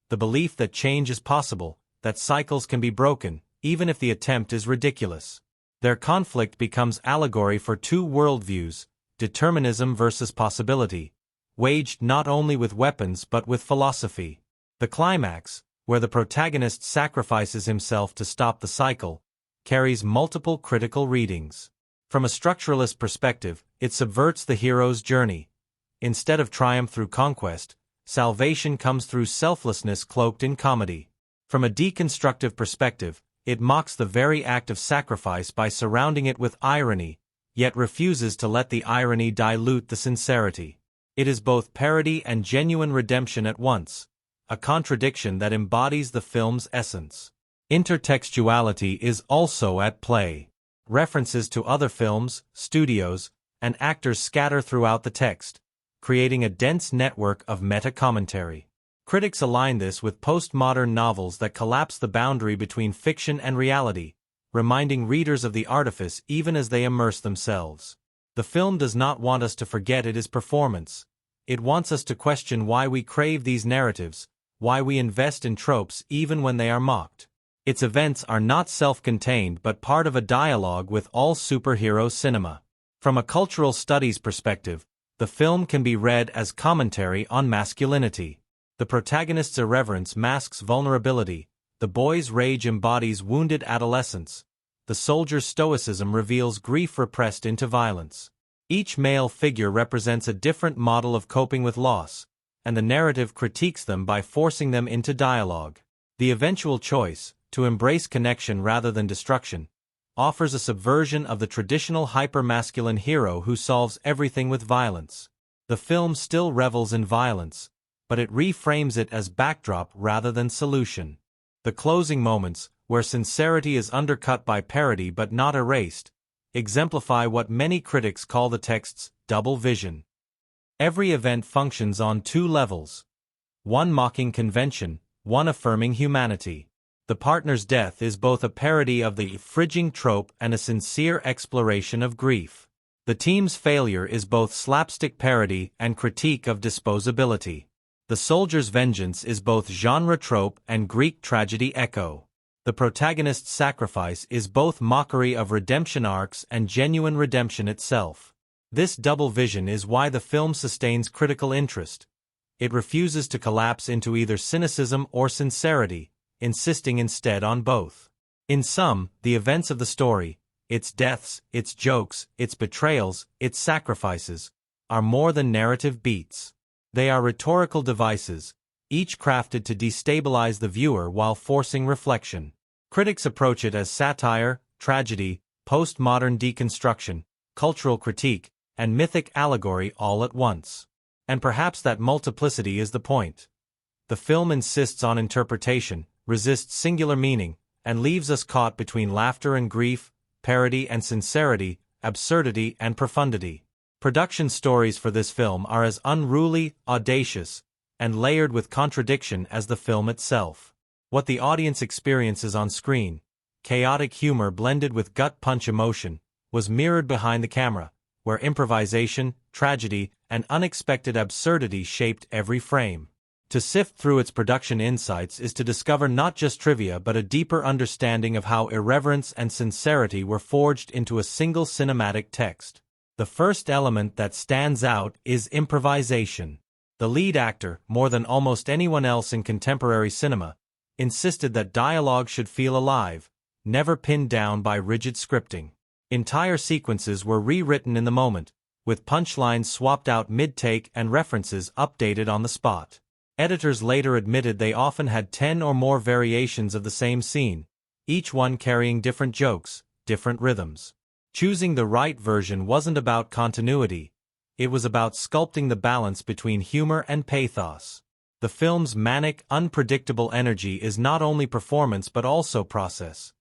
The belief that change is possible, that cycles can be broken, even if the attempt is ridiculous. Their conflict becomes allegory for two worldviews, determinism versus possibility, waged not only with weapons but with philosophy. The climax, where the protagonist sacrifices himself to stop the cycle, carries multiple critical readings. From a structuralist perspective, it subverts the hero's journey. Instead of triumph through conquest, salvation comes through selflessness cloaked in comedy. From a deconstructive perspective, it mocks the very act of sacrifice by surrounding it with irony, yet refuses to let the irony dilute the sincerity. It is both parody and genuine redemption at once, a contradiction that embodies the film's essence. Intertextuality is also at play. References to other films, studios, and actors scatter throughout the text, creating a dense network of meta-commentary. Critics align this with postmodern novels that collapse the boundary between fiction and reality, reminding readers of the artifice even as they immerse themselves. The film does not want us to forget it is performance. It wants us to question why we crave these narratives, why we invest in tropes even when they are mocked. Its events are not self-contained but part of a dialogue with all superhero cinema. From a cultural studies perspective, the film can be read as commentary on masculinity. The protagonist's irreverence masks vulnerability, the boy's rage embodies wounded adolescence, the soldier's stoicism reveals grief repressed into violence. Each male figure represents a different model of coping with loss, and the narrative critiques them by forcing them into dialogue. The eventual choice, to embrace connection rather than destruction, offers a subversion of the traditional hyper-masculine hero who solves everything with violence. The film still revels in violence, but it reframes it as backdrop rather than solution. The closing moments, where sincerity is undercut by parody but not erased, exemplify what many critics call the text's double vision. Every event functions on two levels. One mocking convention, one affirming humanity. The partner's death is both a parody of the fridging trope and a sincere exploration of grief. The team's failure is both slapstick parody and critique of disposability. The soldier's vengeance is both genre trope and Greek tragedy echo. The protagonist's sacrifice is both mockery of redemption arcs and genuine redemption itself. This double vision is why the film sustains critical interest. It refuses to collapse into either cynicism or sincerity, insisting instead on both. In sum, the events of the story, its deaths, its jokes, its betrayals, its sacrifices, are more than narrative beats. They are rhetorical devices, each crafted to destabilize the viewer while forcing reflection. Critics approach it as satire, tragedy, postmodern deconstruction, cultural critique, and mythic allegory all at once. And perhaps that multiplicity is the point. The film insists on interpretation, resists singular meaning, and leaves us caught between laughter and grief, parody and sincerity, absurdity and profundity. Production stories for this film are as unruly, audacious, and layered with contradiction as the film itself. What the audience experiences on screen, chaotic humor blended with gut-punch emotion, was mirrored behind the camera, where improvisation, tragedy, and unexpected absurdity shaped every frame. To sift through its production insights is to discover not just trivia but a deeper understanding of how irreverence and sincerity were forged into a single cinematic text. The first element that stands out is improvisation. The lead actor, more than almost anyone else in contemporary cinema, insisted that dialogue should feel alive, never pinned down by rigid scripting. Entire sequences were rewritten in the moment, with punchlines swapped out mid-take and references updated on the spot. Editors later admitted they often had 10 or more variations of the same scene, each one carrying different jokes, different rhythms. Choosing the right version wasn't about continuity, it was about sculpting the balance between humor and pathos. The film's manic, unpredictable energy is not only performance but also process.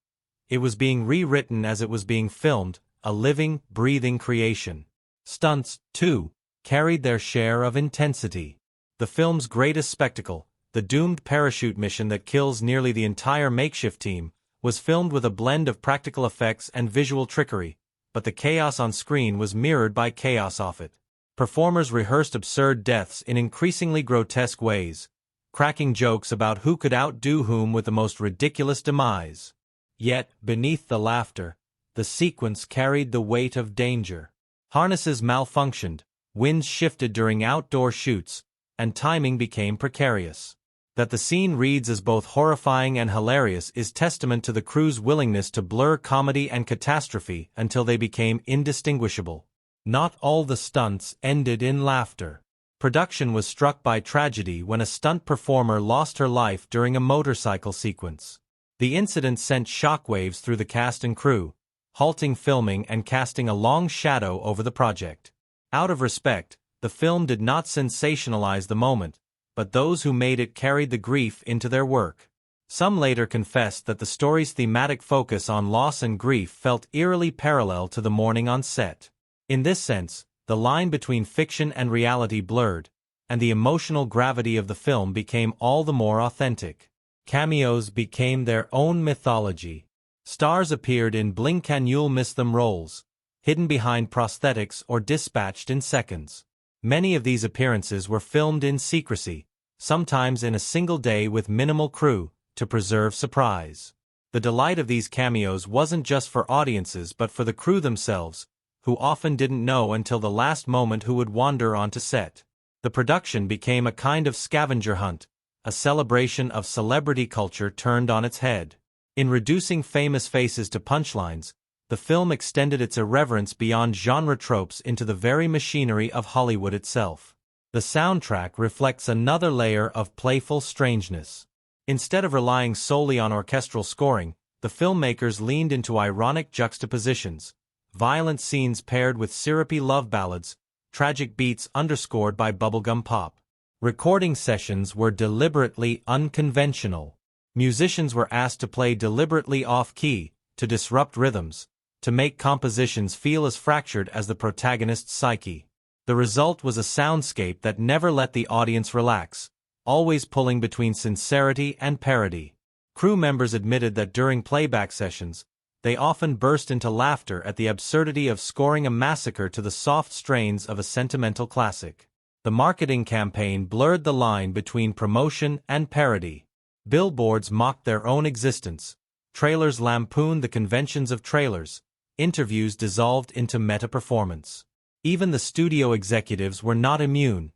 It was being rewritten as it was being filmed, a living, breathing creation. Stunts, too, carried their share of intensity. The film's greatest spectacle, the doomed parachute mission that kills nearly the entire makeshift team, was filmed with a blend of practical effects and visual trickery, but the chaos on screen was mirrored by chaos off it. Performers rehearsed absurd deaths in increasingly grotesque ways, cracking jokes about who could outdo whom with the most ridiculous demise. Yet, beneath the laughter, the sequence carried the weight of danger. Harnesses malfunctioned, winds shifted during outdoor shoots, and timing became precarious. That the scene reads as both horrifying and hilarious is testament to the crew's willingness to blur comedy and catastrophe until they became indistinguishable. Not all the stunts ended in laughter. Production was struck by tragedy when a stunt performer lost her life during a motorcycle sequence. The incident sent shockwaves through the cast and crew, halting filming and casting a long shadow over the project. Out of respect, the film did not sensationalize the moment, but those who made it carried the grief into their work. Some later confessed that the story's thematic focus on loss and grief felt eerily parallel to the mourning on set. In this sense, the line between fiction and reality blurred, and the emotional gravity of the film became all the more authentic. Cameos became their own mythology. Stars appeared in blink-can-you'll-miss-them roles, hidden behind prosthetics or dispatched in seconds. Many of these appearances were filmed in secrecy, sometimes in a single day with minimal crew, to preserve surprise. The delight of these cameos wasn't just for audiences but for the crew themselves, who often didn't know until the last moment who would wander onto set. The production became a kind of scavenger hunt, a celebration of celebrity culture turned on its head. In reducing famous faces to punchlines, the film extended its irreverence beyond genre tropes into the very machinery of Hollywood itself. The soundtrack reflects another layer of playful strangeness. Instead of relying solely on orchestral scoring, the filmmakers leaned into ironic juxtapositions, violent scenes paired with syrupy love ballads, tragic beats underscored by bubblegum pop. Recording sessions were deliberately unconventional. Musicians were asked to play deliberately off-key, to disrupt rhythms, to make compositions feel as fractured as the protagonist's psyche. The result was a soundscape that never let the audience relax, always pulling between sincerity and parody. Crew members admitted that during playback sessions, they often burst into laughter at the absurdity of scoring a massacre to the soft strains of a sentimental classic. The marketing campaign blurred the line between promotion and parody. Billboards mocked their own existence. Trailers lampooned the conventions of trailers. Interviews dissolved into meta-performance. Even the studio executives were not immune.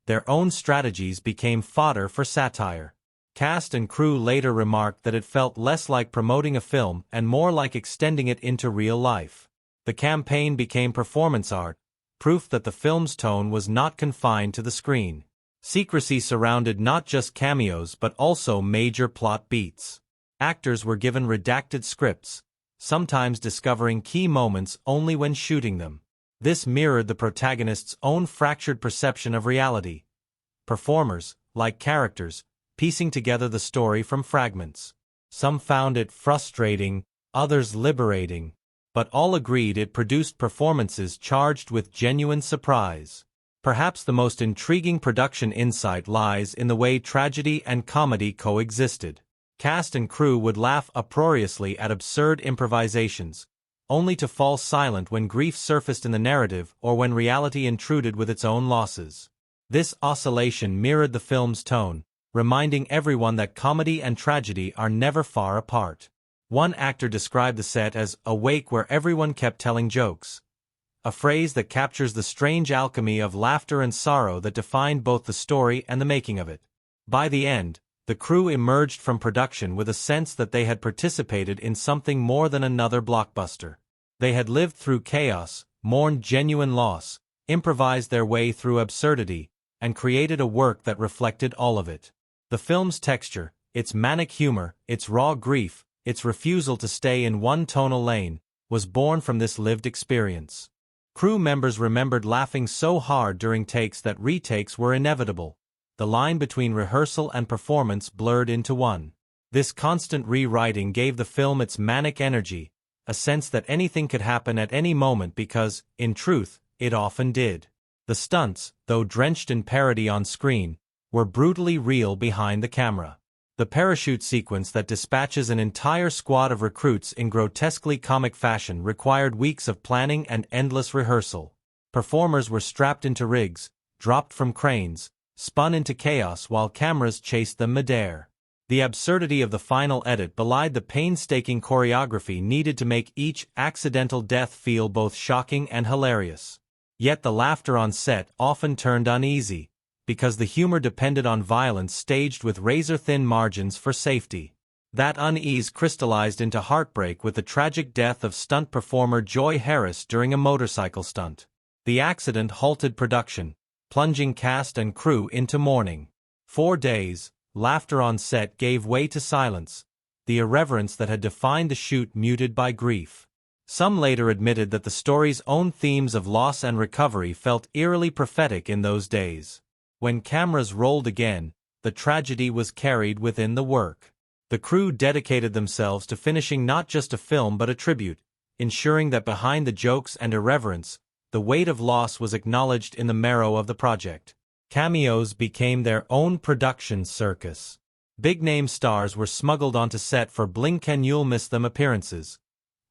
Their own strategies became fodder for satire. Cast and crew later remarked that it felt less like promoting a film and more like extending it into real life. The campaign became performance art, proof that the film's tone was not confined to the screen. Secrecy surrounded not just cameos but also major plot beats. Actors were given redacted scripts, sometimes discovering key moments only when shooting them. This mirrored the protagonist's own fractured perception of reality. Performers, like characters, piecing together the story from fragments. Some found it frustrating, others liberating, but all agreed it produced performances charged with genuine surprise. Perhaps the most intriguing production insight lies in the way tragedy and comedy coexisted. Cast and crew would laugh uproariously at absurd improvisations, only to fall silent when grief surfaced in the narrative or when reality intruded with its own losses. This oscillation mirrored the film's tone, reminding everyone that comedy and tragedy are never far apart. One actor described the set as a wake where everyone kept telling jokes, a phrase that captures the strange alchemy of laughter and sorrow that defined both the story and the making of it. By the end, the crew emerged from production with a sense that they had participated in something more than another blockbuster. They had lived through chaos, mourned genuine loss, improvised their way through absurdity, and created a work that reflected all of it. The film's texture, its manic humor, its raw grief, its refusal to stay in one tonal lane, was born from this lived experience. Crew members remembered laughing so hard during takes that retakes were inevitable. The line between rehearsal and performance blurred into one. This constant rewriting gave the film its manic energy, a sense that anything could happen at any moment because, in truth, it often did. The stunts, though drenched in parody on screen, were brutally real behind the camera. The parachute sequence that dispatches an entire squad of recruits in grotesquely comic fashion required weeks of planning and endless rehearsal. Performers were strapped into rigs, dropped from cranes, spun into chaos while cameras chased them midair. The absurdity of the final edit belied the painstaking choreography needed to make each accidental death feel both shocking and hilarious. Yet the laughter on set often turned uneasy, because the humor depended on violence staged with razor-thin margins for safety. That unease crystallized into heartbreak with the tragic death of stunt performer Joy Harris during a motorcycle stunt. The accident halted production, plunging cast and crew into mourning. 4 days, laughter on set gave way to silence, the irreverence that had defined the shoot muted by grief. Some later admitted that the story's own themes of loss and recovery felt eerily prophetic in those days. When cameras rolled again, the tragedy was carried within the work. The crew dedicated themselves to finishing not just a film but a tribute, ensuring that behind the jokes and irreverence, the weight of loss was acknowledged in the marrow of the project. Cameos became their own production circus. Big-name stars were smuggled onto set for blink-and-you'll-miss-them appearances,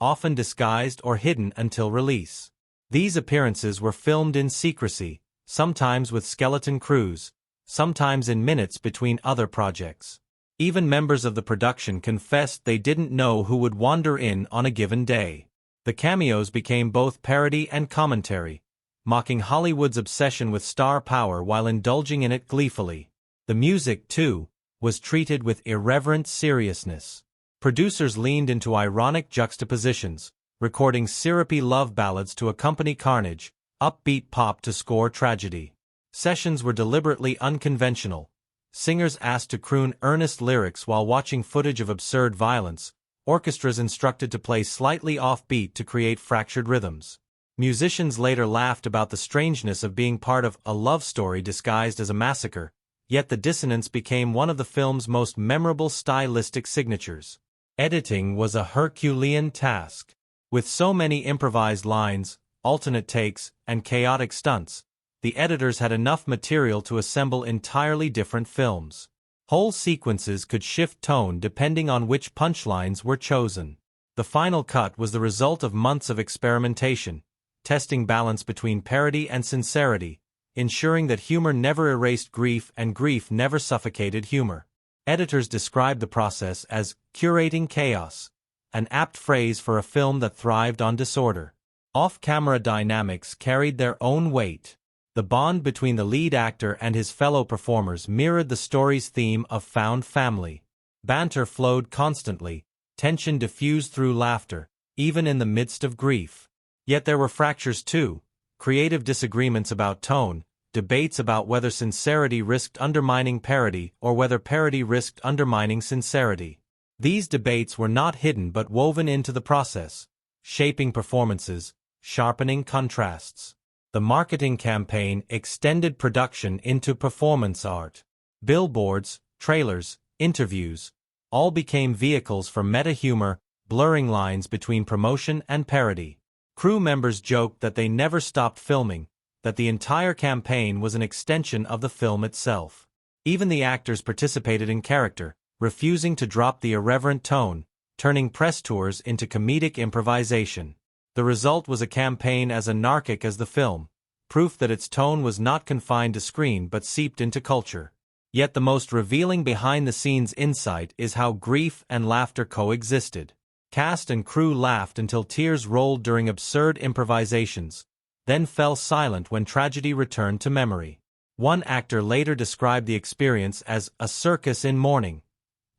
often disguised or hidden until release. These appearances were filmed in secrecy, sometimes with skeleton crews, sometimes in minutes between other projects. Even members of the production confessed they didn't know who would wander in on a given day. The cameos became both parody and commentary, mocking Hollywood's obsession with star power while indulging in it gleefully. The music, too, was treated with irreverent seriousness. Producers leaned into ironic juxtapositions, recording syrupy love ballads to accompany carnage, upbeat pop to score tragedy. Sessions were deliberately unconventional. Singers asked to croon earnest lyrics while watching footage of absurd violence, orchestras instructed to play slightly off-beat to create fractured rhythms. Musicians later laughed about the strangeness of being part of a love story disguised as a massacre, yet the dissonance became one of the film's most memorable stylistic signatures. Editing was a Herculean task. With so many improvised lines, alternate takes, and chaotic stunts, the editors had enough material to assemble entirely different films. Whole sequences could shift tone depending on which punchlines were chosen. The final cut was the result of months of experimentation, testing balance between parody and sincerity, ensuring that humor never erased grief and grief never suffocated humor. Editors describe the process as curating chaos, an apt phrase for a film that thrived on disorder. Off-camera dynamics carried their own weight. The bond between the lead actor and his fellow performers mirrored the story's theme of found family. Banter flowed constantly, tension diffused through laughter, even in the midst of grief. Yet there were fractures too, creative disagreements about tone, debates about whether sincerity risked undermining parody or whether parody risked undermining sincerity. These debates were not hidden but woven into the process, shaping performances, sharpening contrasts. The marketing campaign extended production into performance art. Billboards, trailers, interviews, all became vehicles for meta-humor, blurring lines between promotion and parody. Crew members joked that they never stopped filming, that the entire campaign was an extension of the film itself. Even the actors participated in character, refusing to drop the irreverent tone, turning press tours into comedic improvisation. The result was a campaign as anarchic as the film, proof that its tone was not confined to screen but seeped into culture. Yet the most revealing behind-the-scenes insight is how grief and laughter coexisted. Cast and crew laughed until tears rolled during absurd improvisations, then fell silent when tragedy returned to memory. One actor later described the experience as a circus in mourning,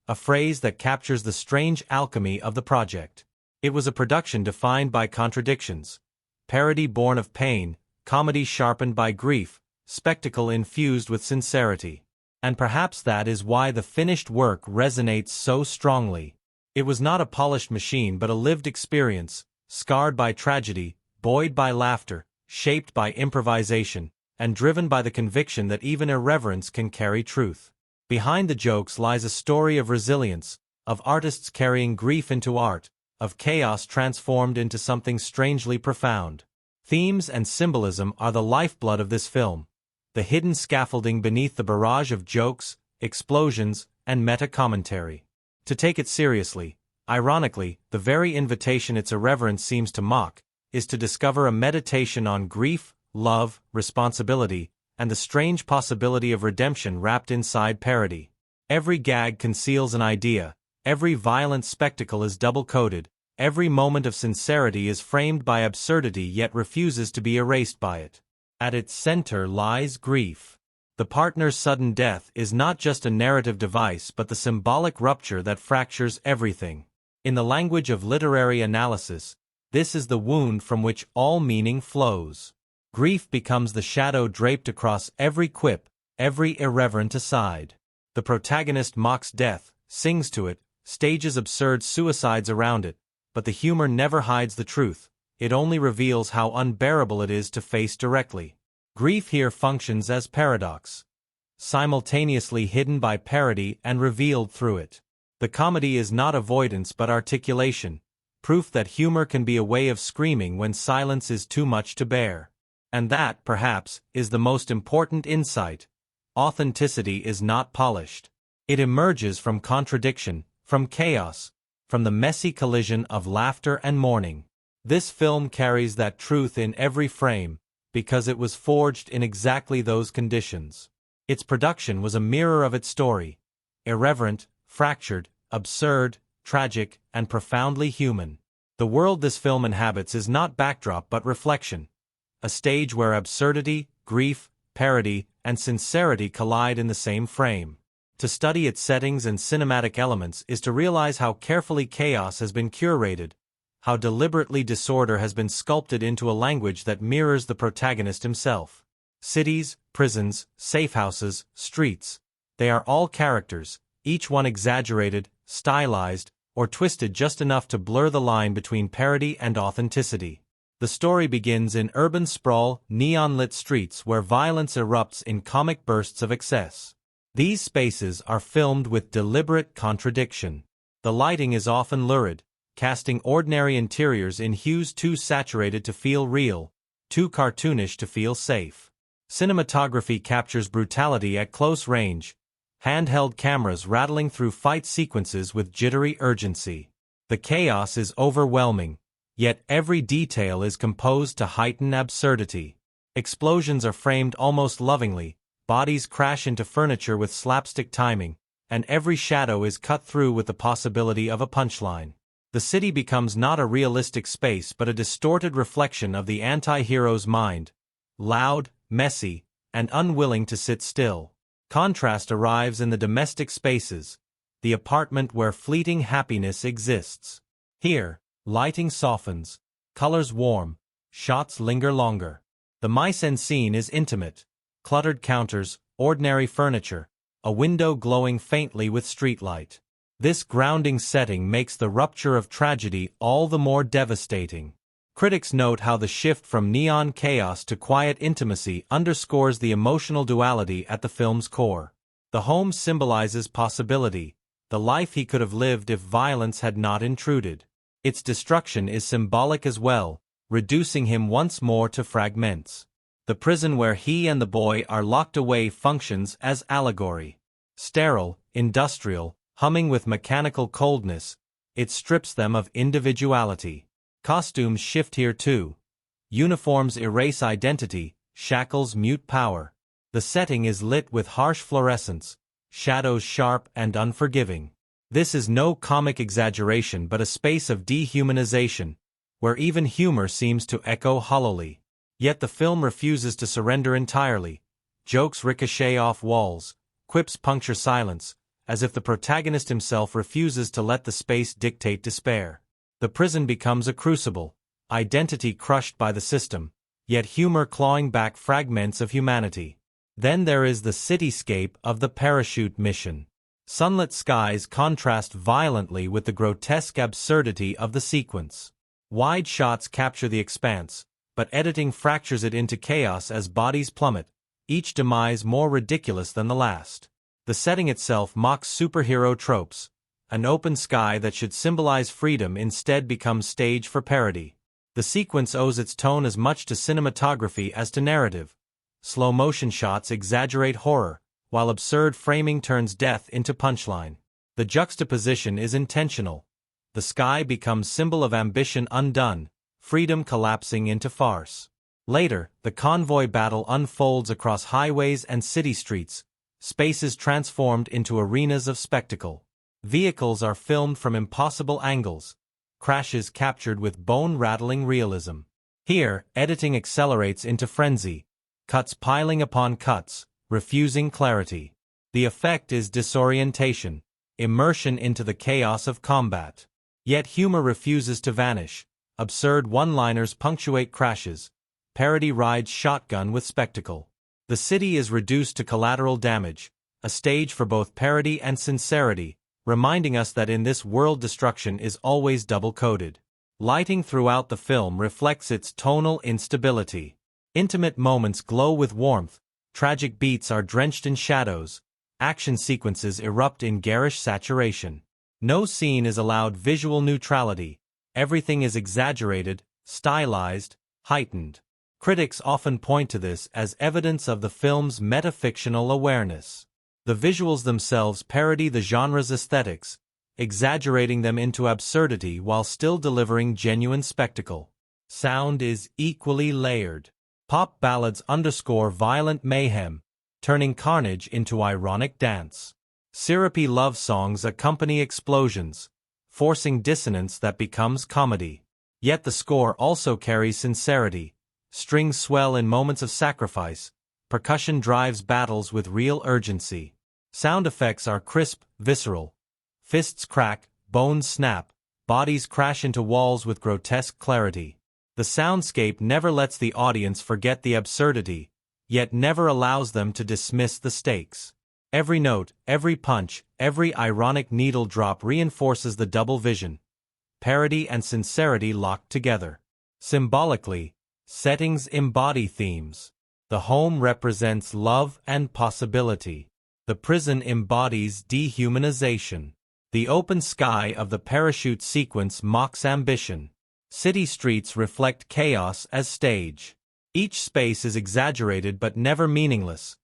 a phrase that captures the strange alchemy of the project. It was a production defined by contradictions, parody born of pain, comedy sharpened by grief, spectacle infused with sincerity. And perhaps that is why the finished work resonates so strongly. It was not a polished machine but a lived experience, scarred by tragedy, buoyed by laughter, shaped by improvisation, and driven by the conviction that even irreverence can carry truth. Behind the jokes lies a story of resilience, of artists carrying grief into art, of chaos transformed into something strangely profound. Themes and symbolism are the lifeblood of this film, the hidden scaffolding beneath the barrage of jokes, explosions, and meta-commentary. To take it seriously, ironically, the very invitation its irreverence seems to mock, is to discover a meditation on grief, love, responsibility, and the strange possibility of redemption wrapped inside parody. Every gag conceals an idea, every violent spectacle is double-coded, every moment of sincerity is framed by absurdity yet refuses to be erased by it. At its center lies grief. The partner's sudden death is not just a narrative device but the symbolic rupture that fractures everything. In the language of literary analysis, this is the wound from which all meaning flows. Grief becomes the shadow draped across every quip, every irreverent aside. The protagonist mocks death, sings to it, stages absurd suicides around it, but the humor never hides the truth, it only reveals how unbearable it is to face directly. Grief here functions as paradox, simultaneously hidden by parody and revealed through it. The comedy is not avoidance but articulation, proof that humor can be a way of screaming when silence is too much to bear. And that, perhaps, is the most important insight. Authenticity is not polished. It emerges from contradiction, from chaos, from the messy collision of laughter and mourning. This film carries that truth in every frame, because it was forged in exactly those conditions. Its production was a mirror of its story, irreverent, fractured, absurd, tragic, and profoundly human. The world this film inhabits is not backdrop but reflection, a stage where absurdity, grief, parody, and sincerity collide in the same frame. To study its settings and cinematic elements is to realize how carefully chaos has been curated, how deliberately disorder has been sculpted into a language that mirrors the protagonist himself. Cities, prisons, safehouses, streets, they are all characters, each one exaggerated, stylized, or twisted just enough to blur the line between parody and authenticity. The story begins in urban sprawl, neon-lit streets where violence erupts in comic bursts of excess. These spaces are filmed with deliberate contradiction. The lighting is often lurid, casting ordinary interiors in hues too saturated to feel real, too cartoonish to feel safe. Cinematography captures brutality at close range, handheld cameras rattling through fight sequences with jittery urgency. The chaos is overwhelming, yet every detail is composed to heighten absurdity. Explosions are framed almost lovingly, bodies crash into furniture with slapstick timing, and every shadow is cut through with the possibility of a punchline. The city becomes not a realistic space but a distorted reflection of the anti-hero's mind, loud, messy, and unwilling to sit still. Contrast arrives in the domestic spaces, the apartment where fleeting happiness exists. Here, lighting softens, colors warm, shots linger longer. The mise-en-scene is intimate, cluttered counters, ordinary furniture, a window glowing faintly with streetlight. This grounding setting makes the rupture of tragedy all the more devastating. Critics note how the shift from neon chaos to quiet intimacy underscores the emotional duality at the film's core. The home symbolizes possibility, the life he could have lived if violence had not intruded. Its destruction is symbolic as well, reducing him once more to fragments. The prison where he and the boy are locked away functions as allegory. Sterile, industrial, humming with mechanical coldness, it strips them of individuality. Costumes shift here too. Uniforms erase identity, shackles mute power. The setting is lit with harsh fluorescence, shadows sharp and unforgiving. This is no comic exaggeration but a space of dehumanization, where even humor seems to echo hollowly. Yet the film refuses to surrender entirely. Jokes ricochet off walls, quips puncture silence, as if the protagonist himself refuses to let the space dictate despair. The prison becomes a crucible, identity crushed by the system, yet humor clawing back fragments of humanity. Then there is the cityscape of the parachute mission. Sunlit skies contrast violently with the grotesque absurdity of the sequence. Wide shots capture the expanse, but editing fractures it into chaos as bodies plummet, each demise more ridiculous than the last. The setting itself mocks superhero tropes. An open sky that should symbolize freedom instead becomes stage for parody. The sequence owes its tone as much to cinematography as to narrative. Slow-motion shots exaggerate horror, while absurd framing turns death into punchline. The juxtaposition is intentional. The sky becomes symbol of ambition undone, freedom collapsing into farce. Later, the convoy battle unfolds across highways and city streets, spaces transformed into arenas of spectacle. Vehicles are filmed from impossible angles, crashes captured with bone-rattling realism. Here, editing accelerates into frenzy, cuts piling upon cuts, refusing clarity. The effect is disorientation, immersion into the chaos of combat. Yet humor refuses to vanish. Absurd one-liners punctuate crashes. Parody rides shotgun with spectacle. The city is reduced to collateral damage, a stage for both parody and sincerity, reminding us that in this world destruction is always double-coded. Lighting throughout the film reflects its tonal instability. Intimate moments glow with warmth, tragic beats are drenched in shadows, action sequences erupt in garish saturation. No scene is allowed visual neutrality, everything is exaggerated, stylized, heightened. Critics often point to this as evidence of the film's metafictional awareness. The visuals themselves parody the genre's aesthetics, exaggerating them into absurdity while still delivering genuine spectacle. Sound is equally layered. Pop ballads underscore violent mayhem, turning carnage into ironic dance. Syrupy love songs accompany explosions, forcing dissonance that becomes comedy. Yet the score also carries sincerity. Strings swell in moments of sacrifice, percussion drives battles with real urgency. Sound effects are crisp, visceral. Fists crack, bones snap, bodies crash into walls with grotesque clarity. The soundscape never lets the audience forget the absurdity, yet never allows them to dismiss the stakes. Every note, every punch, every ironic needle drop reinforces the double vision. Parody and sincerity locked together. Symbolically, settings embody themes. The home represents love and possibility. The prison embodies dehumanization. The open sky of the parachute sequence mocks ambition. City streets reflect chaos as stage. Each space is exaggerated but never meaningless.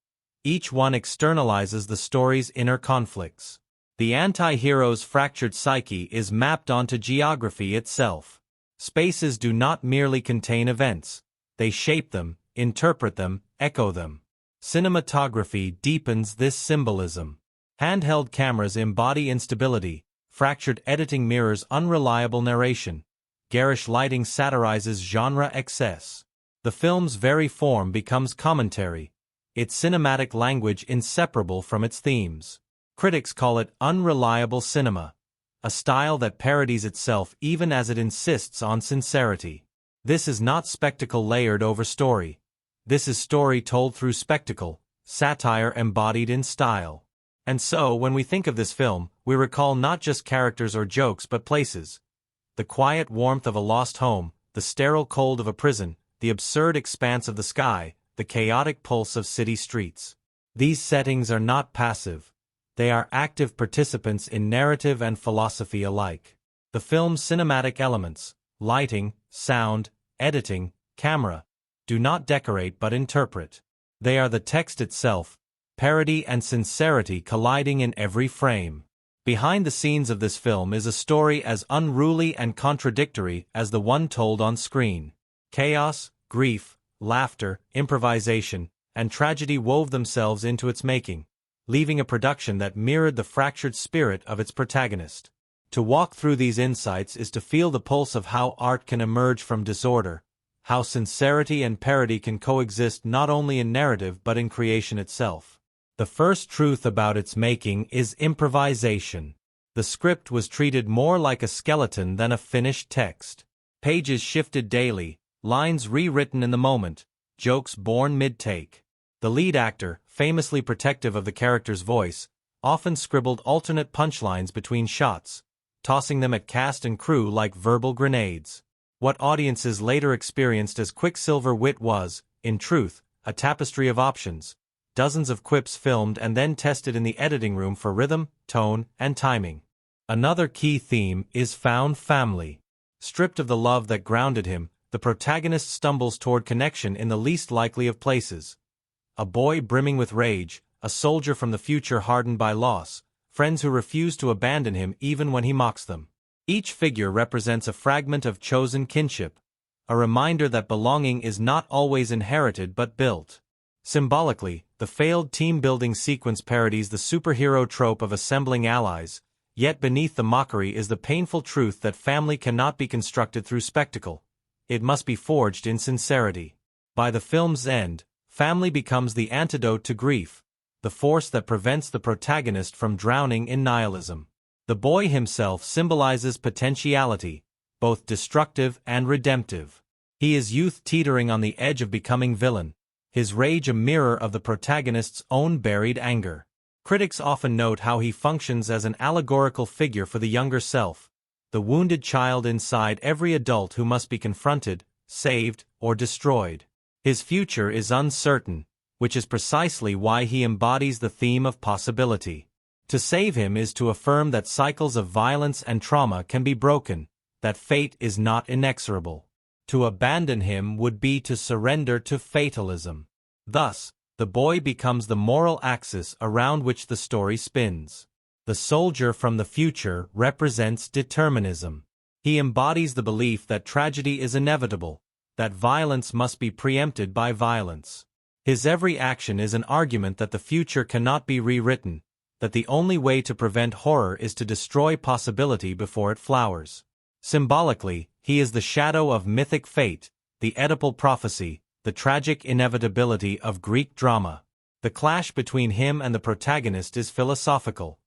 Each one externalizes the story's inner conflicts. The anti-hero's fractured psyche is mapped onto geography itself. Spaces do not merely contain events. They shape them, interpret them, echo them. Cinematography deepens this symbolism. Handheld cameras embody instability, fractured editing mirrors unreliable narration. Garish lighting satirizes genre excess. The film's very form becomes commentary, its cinematic language inseparable from its themes. Critics call it unreliable cinema, a style that parodies itself even as it insists on sincerity. This is not spectacle layered over story. This is story told through spectacle, satire embodied in style. And so, when we think of this film, we recall not just characters or jokes but places. The quiet warmth of a lost home, the sterile cold of a prison, the absurd expanse of the sky, the chaotic pulse of city streets. These settings are not passive. They are active participants in narrative and philosophy alike. The film's cinematic elements, lighting, sound, editing, camera, do not decorate but interpret. They are the text itself, parody and sincerity colliding in every frame. Behind the scenes of this film is a story as unruly and contradictory as the one told on screen. Chaos, grief, laughter, improvisation, and tragedy wove themselves into its making, leaving a production that mirrored the fractured spirit of its protagonist. To walk through these insights is to feel the pulse of how art can emerge from disorder, how sincerity and parody can coexist not only in narrative but in creation itself. The first truth about its making is improvisation. The script was treated more like a skeleton than a finished text. Pages shifted daily, lines rewritten in the moment, jokes born mid-take. The lead actor, famously protective of the character's voice, often scribbled alternate punchlines between shots, tossing them at cast and crew like verbal grenades. What audiences later experienced as Quicksilver wit was, in truth, a tapestry of options, dozens of quips filmed and then tested in the editing room for rhythm, tone, and timing. Another key theme is found family. Stripped of the love that grounded him, the protagonist stumbles toward connection in the least likely of places. A boy brimming with rage, a soldier from the future hardened by loss, friends who refuse to abandon him even when he mocks them. Each figure represents a fragment of chosen kinship, a reminder that belonging is not always inherited but built. Symbolically, the failed team-building sequence parodies the superhero trope of assembling allies, yet beneath the mockery is the painful truth that family cannot be constructed through spectacle. It must be forged in sincerity. By the film's end, family becomes the antidote to grief, the force that prevents the protagonist from drowning in nihilism. The boy himself symbolizes potentiality, both destructive and redemptive. He is youth teetering on the edge of becoming villain, his rage a mirror of the protagonist's own buried anger. Critics often note how he functions as an allegorical figure for the younger self, the wounded child inside every adult who must be confronted, saved, or destroyed. His future is uncertain, which is precisely why he embodies the theme of possibility. To save him is to affirm that cycles of violence and trauma can be broken, that fate is not inexorable. To abandon him would be to surrender to fatalism. Thus, the boy becomes the moral axis around which the story spins. The soldier from the future represents determinism. He embodies the belief that tragedy is inevitable, that violence must be preempted by violence. His every action is an argument that the future cannot be rewritten, that the only way to prevent horror is to destroy possibility before it flowers. Symbolically, he is the shadow of mythic fate, the Oedipal prophecy, the tragic inevitability of Greek drama. The clash between him and the protagonist is philosophical.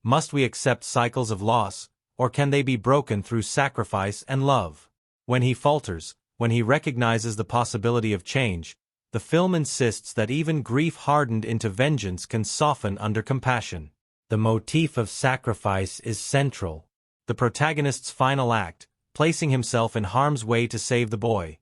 Must we accept cycles of loss, or can they be broken through sacrifice and love? When he falters, when he recognizes the possibility of change, the film insists that even grief hardened into vengeance can soften under compassion. The motif of sacrifice is central. The protagonist's final act, placing himself in harm's way to save the boy.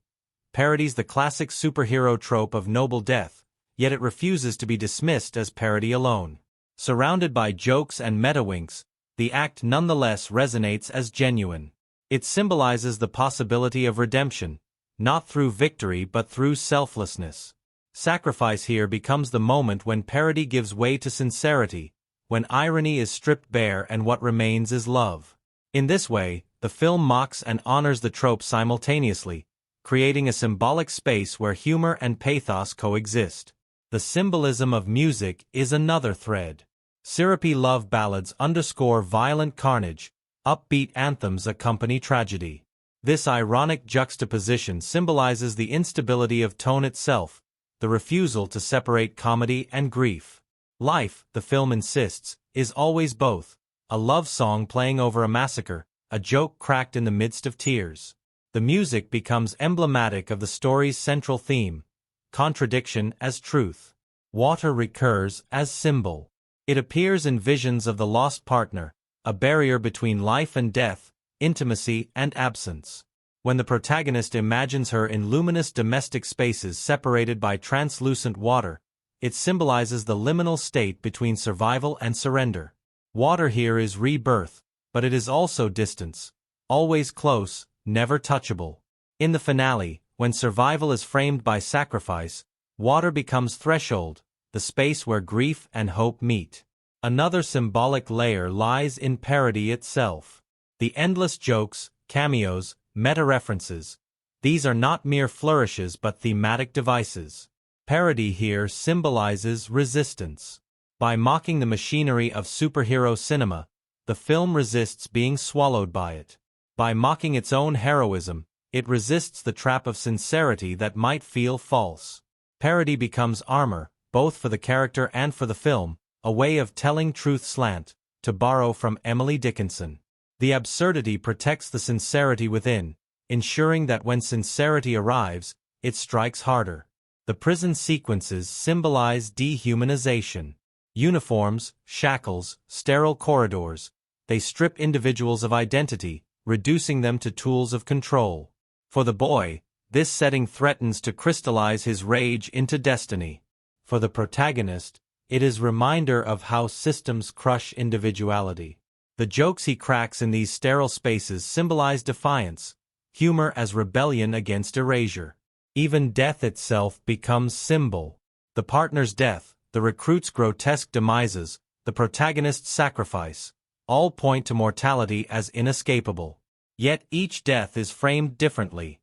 Parodies the classic superhero trope of noble death, yet it refuses to be dismissed as parody alone. Surrounded by jokes and meta-winks, the act nonetheless resonates as genuine. It symbolizes the possibility of redemption, not through victory but through selflessness. Sacrifice here becomes the moment when parody gives way to sincerity, when irony is stripped bare and what remains is love. In this way, the film mocks and honors the trope simultaneously, creating a symbolic space where humor and pathos coexist. The symbolism of music is another thread. Syrupy love ballads underscore violent carnage, upbeat anthems accompany tragedy. This ironic juxtaposition symbolizes the instability of tone itself, the refusal to separate comedy and grief. Life, the film insists, is always both, a love song playing over a massacre, a joke cracked in the midst of tears. The music becomes emblematic of the story's central theme, contradiction as truth. Water recurs as symbol. It appears in visions of the lost partner, a barrier between life and death, intimacy and absence. When the protagonist imagines her in luminous domestic spaces separated by translucent water, it symbolizes the liminal state between survival and surrender. Water here is rebirth, but it is also distance, always close, never touchable. In the finale, when survival is framed by sacrifice, water becomes threshold, the space where grief and hope meet. Another symbolic layer lies in parody itself. The endless jokes, cameos, meta-references. These are not mere flourishes but thematic devices. Parody here symbolizes resistance. By mocking the machinery of superhero cinema, the film resists being swallowed by it. By mocking its own heroism, it resists the trap of sincerity that might feel false. Parody becomes armor, both for the character and for the film, a way of telling truth slant, to borrow from Emily Dickinson. The absurdity protects the sincerity within, ensuring that when sincerity arrives, it strikes harder. The prison sequences symbolize dehumanization. Uniforms, shackles, sterile corridors, they strip individuals of identity, reducing them to tools of control. For the boy, this setting threatens to crystallize his rage into destiny. For the protagonist, it is a reminder of how systems crush individuality. The jokes he cracks in these sterile spaces symbolize defiance, humor as rebellion against erasure. Even death itself becomes symbol. The partner's death, the recruit's grotesque demises, the protagonist's sacrifice, all point to mortality as inescapable. Yet each death is framed differently.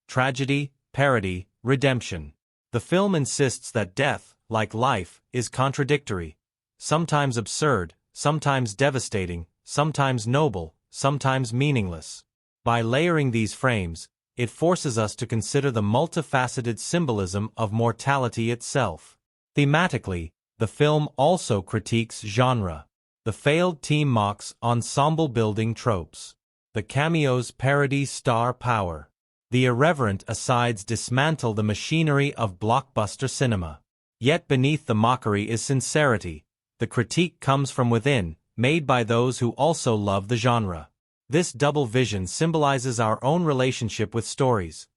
Tragedy, parody, redemption. The film insists that death, like life, is contradictory, sometimes absurd, sometimes devastating, sometimes noble, sometimes meaningless. By layering these frames, it forces us to consider the multifaceted symbolism of mortality itself. Thematically, the film also critiques genre. The failed team mocks ensemble-building tropes. The cameos parody star power. The irreverent asides dismantle the machinery of blockbuster cinema. Yet beneath the mockery is sincerity. The critique comes from within, made by those who also love the genre. This double vision symbolizes our own relationship with stories.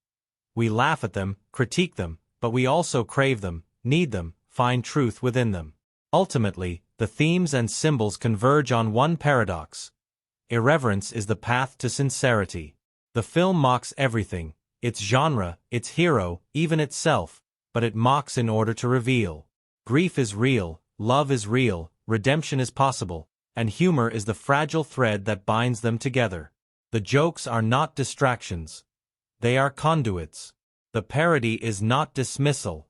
We laugh at them, critique them, but we also crave them, need them, find truth within them. Ultimately, the themes and symbols converge on one paradox. Irreverence is the path to sincerity. The film mocks everything, its genre, its hero, even itself, but it mocks in order to reveal. Grief is real, love is real, redemption is possible, and humor is the fragile thread that binds them together. The jokes are not distractions. They are conduits. The parody is not dismissal.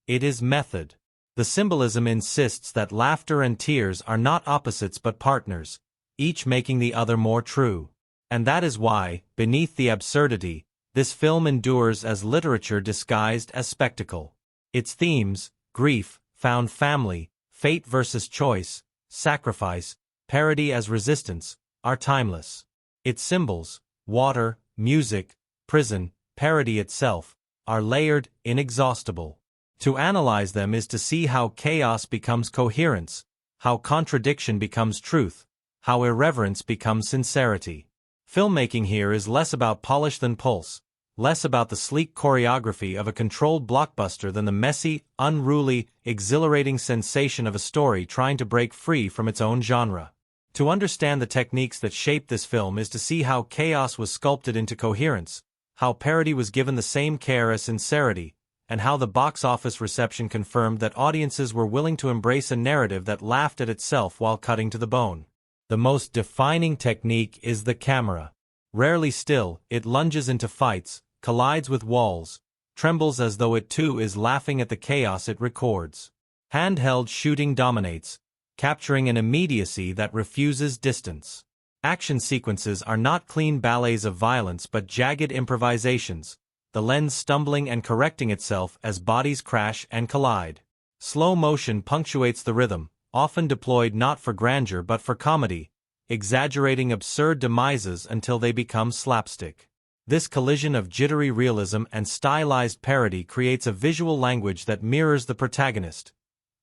It is method. The symbolism insists that laughter and tears are not opposites but partners, each making the other more true. And that is why, beneath the absurdity, this film endures as literature disguised as spectacle. Its themes, grief, found family, fate versus choice, sacrifice, parody as resistance, are timeless. Its symbols, water, music, prison, parody itself, are layered, inexhaustible. To analyze them is to see how chaos becomes coherence, how contradiction becomes truth, how irreverence becomes sincerity. Filmmaking here is less about polish than pulse, less about the sleek choreography of a controlled blockbuster than the messy, unruly, exhilarating sensation of a story trying to break free from its own genre. To understand the techniques that shaped this film is to see how chaos was sculpted into coherence, how parody was given the same care as sincerity, and how the box office reception confirmed that audiences were willing to embrace a narrative that laughed at itself while cutting to the bone. The most defining technique is the camera. Rarely still, it lunges into fights, collides with walls, trembles as though it too is laughing at the chaos it records. Handheld shooting dominates, capturing an immediacy that refuses distance. Action sequences are not clean ballets of violence but jagged improvisations, the lens stumbling and correcting itself as bodies crash and collide. Slow motion punctuates the rhythm, often deployed not for grandeur but for comedy, exaggerating absurd demises until they become slapstick. This collision of jittery realism and stylized parody creates a visual language that mirrors the protagonist.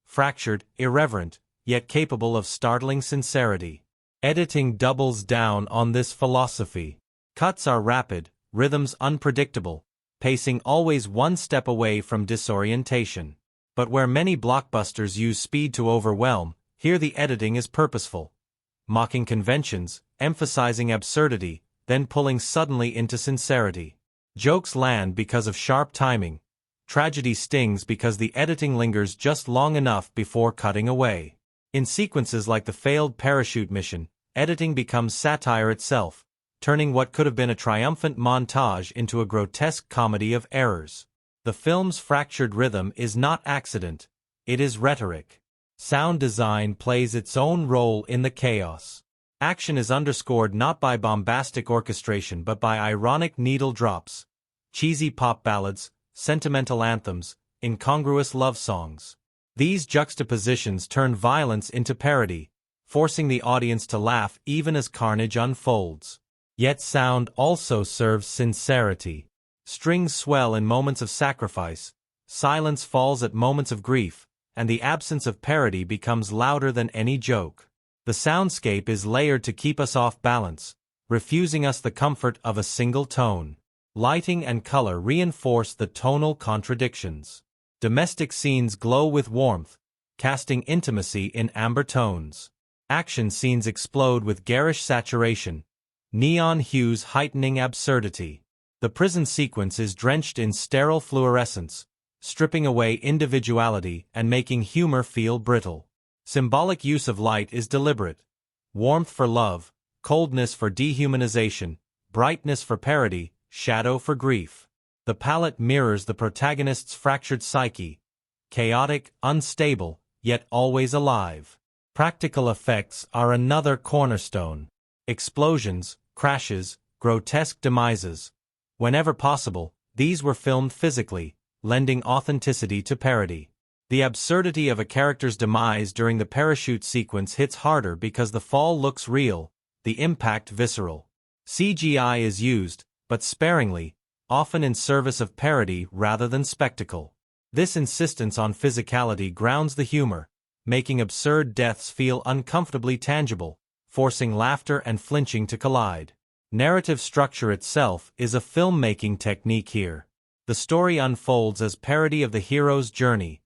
Fractured, irreverent, yet capable of startling sincerity. Editing doubles down on this philosophy. Cuts are rapid, rhythms unpredictable, pacing always one step away from disorientation. But where many blockbusters use speed to overwhelm, here the editing is purposeful. Mocking conventions, emphasizing absurdity, then pulling suddenly into sincerity. Jokes land because of sharp timing. Tragedy stings because the editing lingers just long enough before cutting away. In sequences like the failed parachute mission, editing becomes satire itself, turning what could have been a triumphant montage into a grotesque comedy of errors. The film's fractured rhythm is not accident, it is rhetoric. Sound design plays its own role in the chaos. Action is underscored not by bombastic orchestration but by ironic needle drops, cheesy pop ballads, sentimental anthems, incongruous love songs. These juxtapositions turn violence into parody, forcing the audience to laugh even as carnage unfolds. Yet sound also serves sincerity. Strings swell in moments of sacrifice, silence falls at moments of grief, and the absence of parody becomes louder than any joke. The soundscape is layered to keep us off balance, refusing us the comfort of a single tone. Lighting and color reinforce the tonal contradictions. Domestic scenes glow with warmth, casting intimacy in amber tones. Action scenes explode with garish saturation, neon hues heightening absurdity. The prison sequence is drenched in sterile fluorescence, stripping away individuality and making humor feel brittle. Symbolic use of light is deliberate. Warmth for love, coldness for dehumanization, brightness for parody, shadow for grief. The palette mirrors the protagonist's fractured psyche, chaotic, unstable, yet always alive. Practical effects are another cornerstone. Explosions, crashes, grotesque demises. Whenever possible, these were filmed physically, lending authenticity to parody. The absurdity of a character's demise during the parachute sequence hits harder because the fall looks real, the impact visceral. CGI is used, but sparingly, often in service of parody rather than spectacle. This insistence on physicality grounds the humor, making absurd deaths feel uncomfortably tangible, forcing laughter and flinching to collide. Narrative structure itself is a filmmaking technique here. The story unfolds as parody of the hero's journey.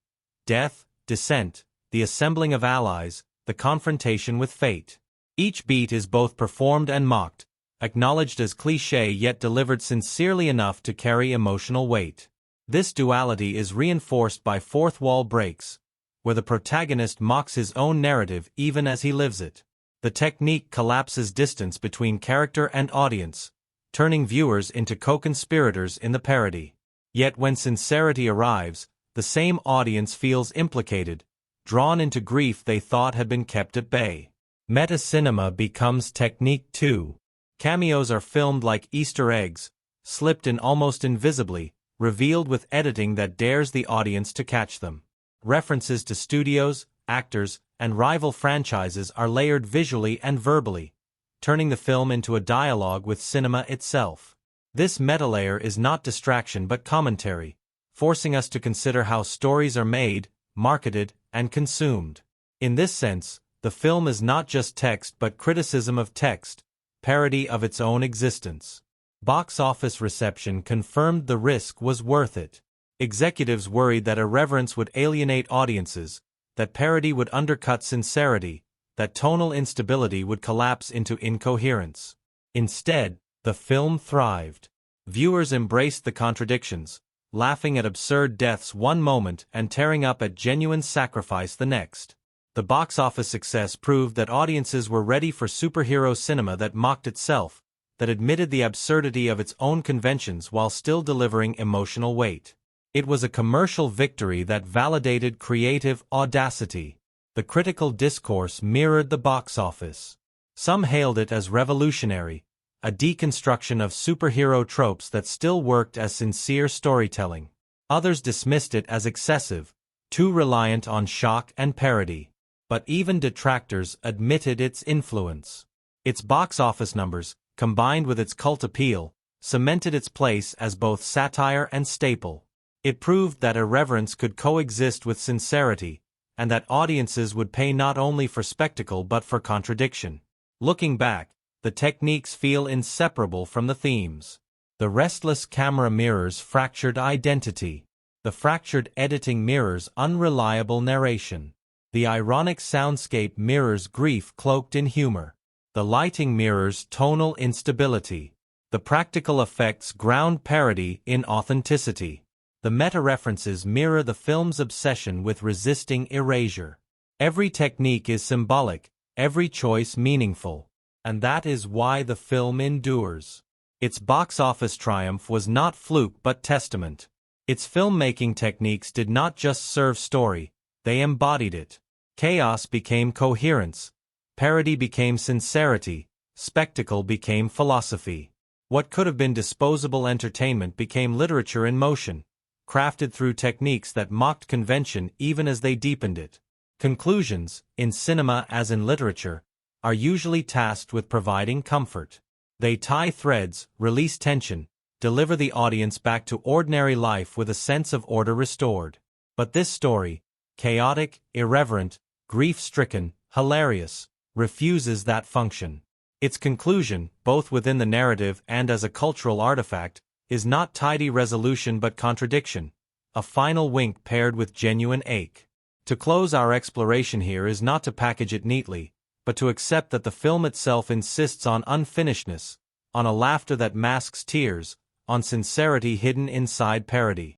Death, descent, the assembling of allies, the confrontation with fate. Each beat is both performed and mocked, acknowledged as cliché yet delivered sincerely enough to carry emotional weight. This duality is reinforced by fourth wall breaks, where the protagonist mocks his own narrative even as he lives it. The technique collapses distance between character and audience, turning viewers into co-conspirators in the parody. Yet when sincerity arrives, the same audience feels implicated, drawn into grief they thought had been kept at bay. Meta-cinema becomes technique too. Cameos are filmed like Easter eggs, slipped in almost invisibly, revealed with editing that dares the audience to catch them. References to studios, actors, and rival franchises are layered visually and verbally, turning the film into a dialogue with cinema itself. This meta-layer is not distraction but commentary, forcing us to consider how stories are made, marketed, and consumed. In this sense, the film is not just text but criticism of text, parody of its own existence. Box office reception confirmed the risk was worth it. Executives worried that irreverence would alienate audiences, that parody would undercut sincerity, that tonal instability would collapse into incoherence. Instead, the film thrived. Viewers embraced the contradictions, laughing at absurd deaths one moment and tearing up at genuine sacrifice the next. The box office success proved that audiences were ready for superhero cinema that mocked itself, that admitted the absurdity of its own conventions while still delivering emotional weight. It was a commercial victory that validated creative audacity. The critical discourse mirrored the box office. Some hailed it as revolutionary, a deconstruction of superhero tropes that still worked as sincere storytelling. Others dismissed it as excessive, too reliant on shock and parody. But even detractors admitted its influence. Its box office numbers, combined with its cult appeal, cemented its place as both satire and staple. It proved that irreverence could coexist with sincerity, and that audiences would pay not only for spectacle but for contradiction. Looking back, the techniques feel inseparable from the themes. The restless camera mirrors fractured identity. The fractured editing mirrors unreliable narration. The ironic soundscape mirrors grief cloaked in humor. The lighting mirrors tonal instability. The practical effects ground parody in authenticity. The meta-references mirror the film's obsession with resisting erasure. Every technique is symbolic, every choice meaningful. And that is why the film endures. Its box office triumph was not fluke but testament. Its filmmaking techniques did not just serve story, they embodied it. Chaos became coherence. Parody became sincerity. Spectacle became philosophy. What could have been disposable entertainment became literature in motion, crafted through techniques that mocked convention even as they deepened it. Conclusions, in cinema as in literature, are usually tasked with providing comfort. They tie threads, release tension, deliver the audience back to ordinary life with a sense of order restored. But this story, chaotic, irreverent, grief-stricken, hilarious, refuses that function. Its conclusion, both within the narrative and as a cultural artifact, is not tidy resolution but contradiction, a final wink paired with genuine ache. To close our exploration here is not to package it neatly, but to accept that the film itself insists on unfinishedness, on a laughter that masks tears, on sincerity hidden inside parody.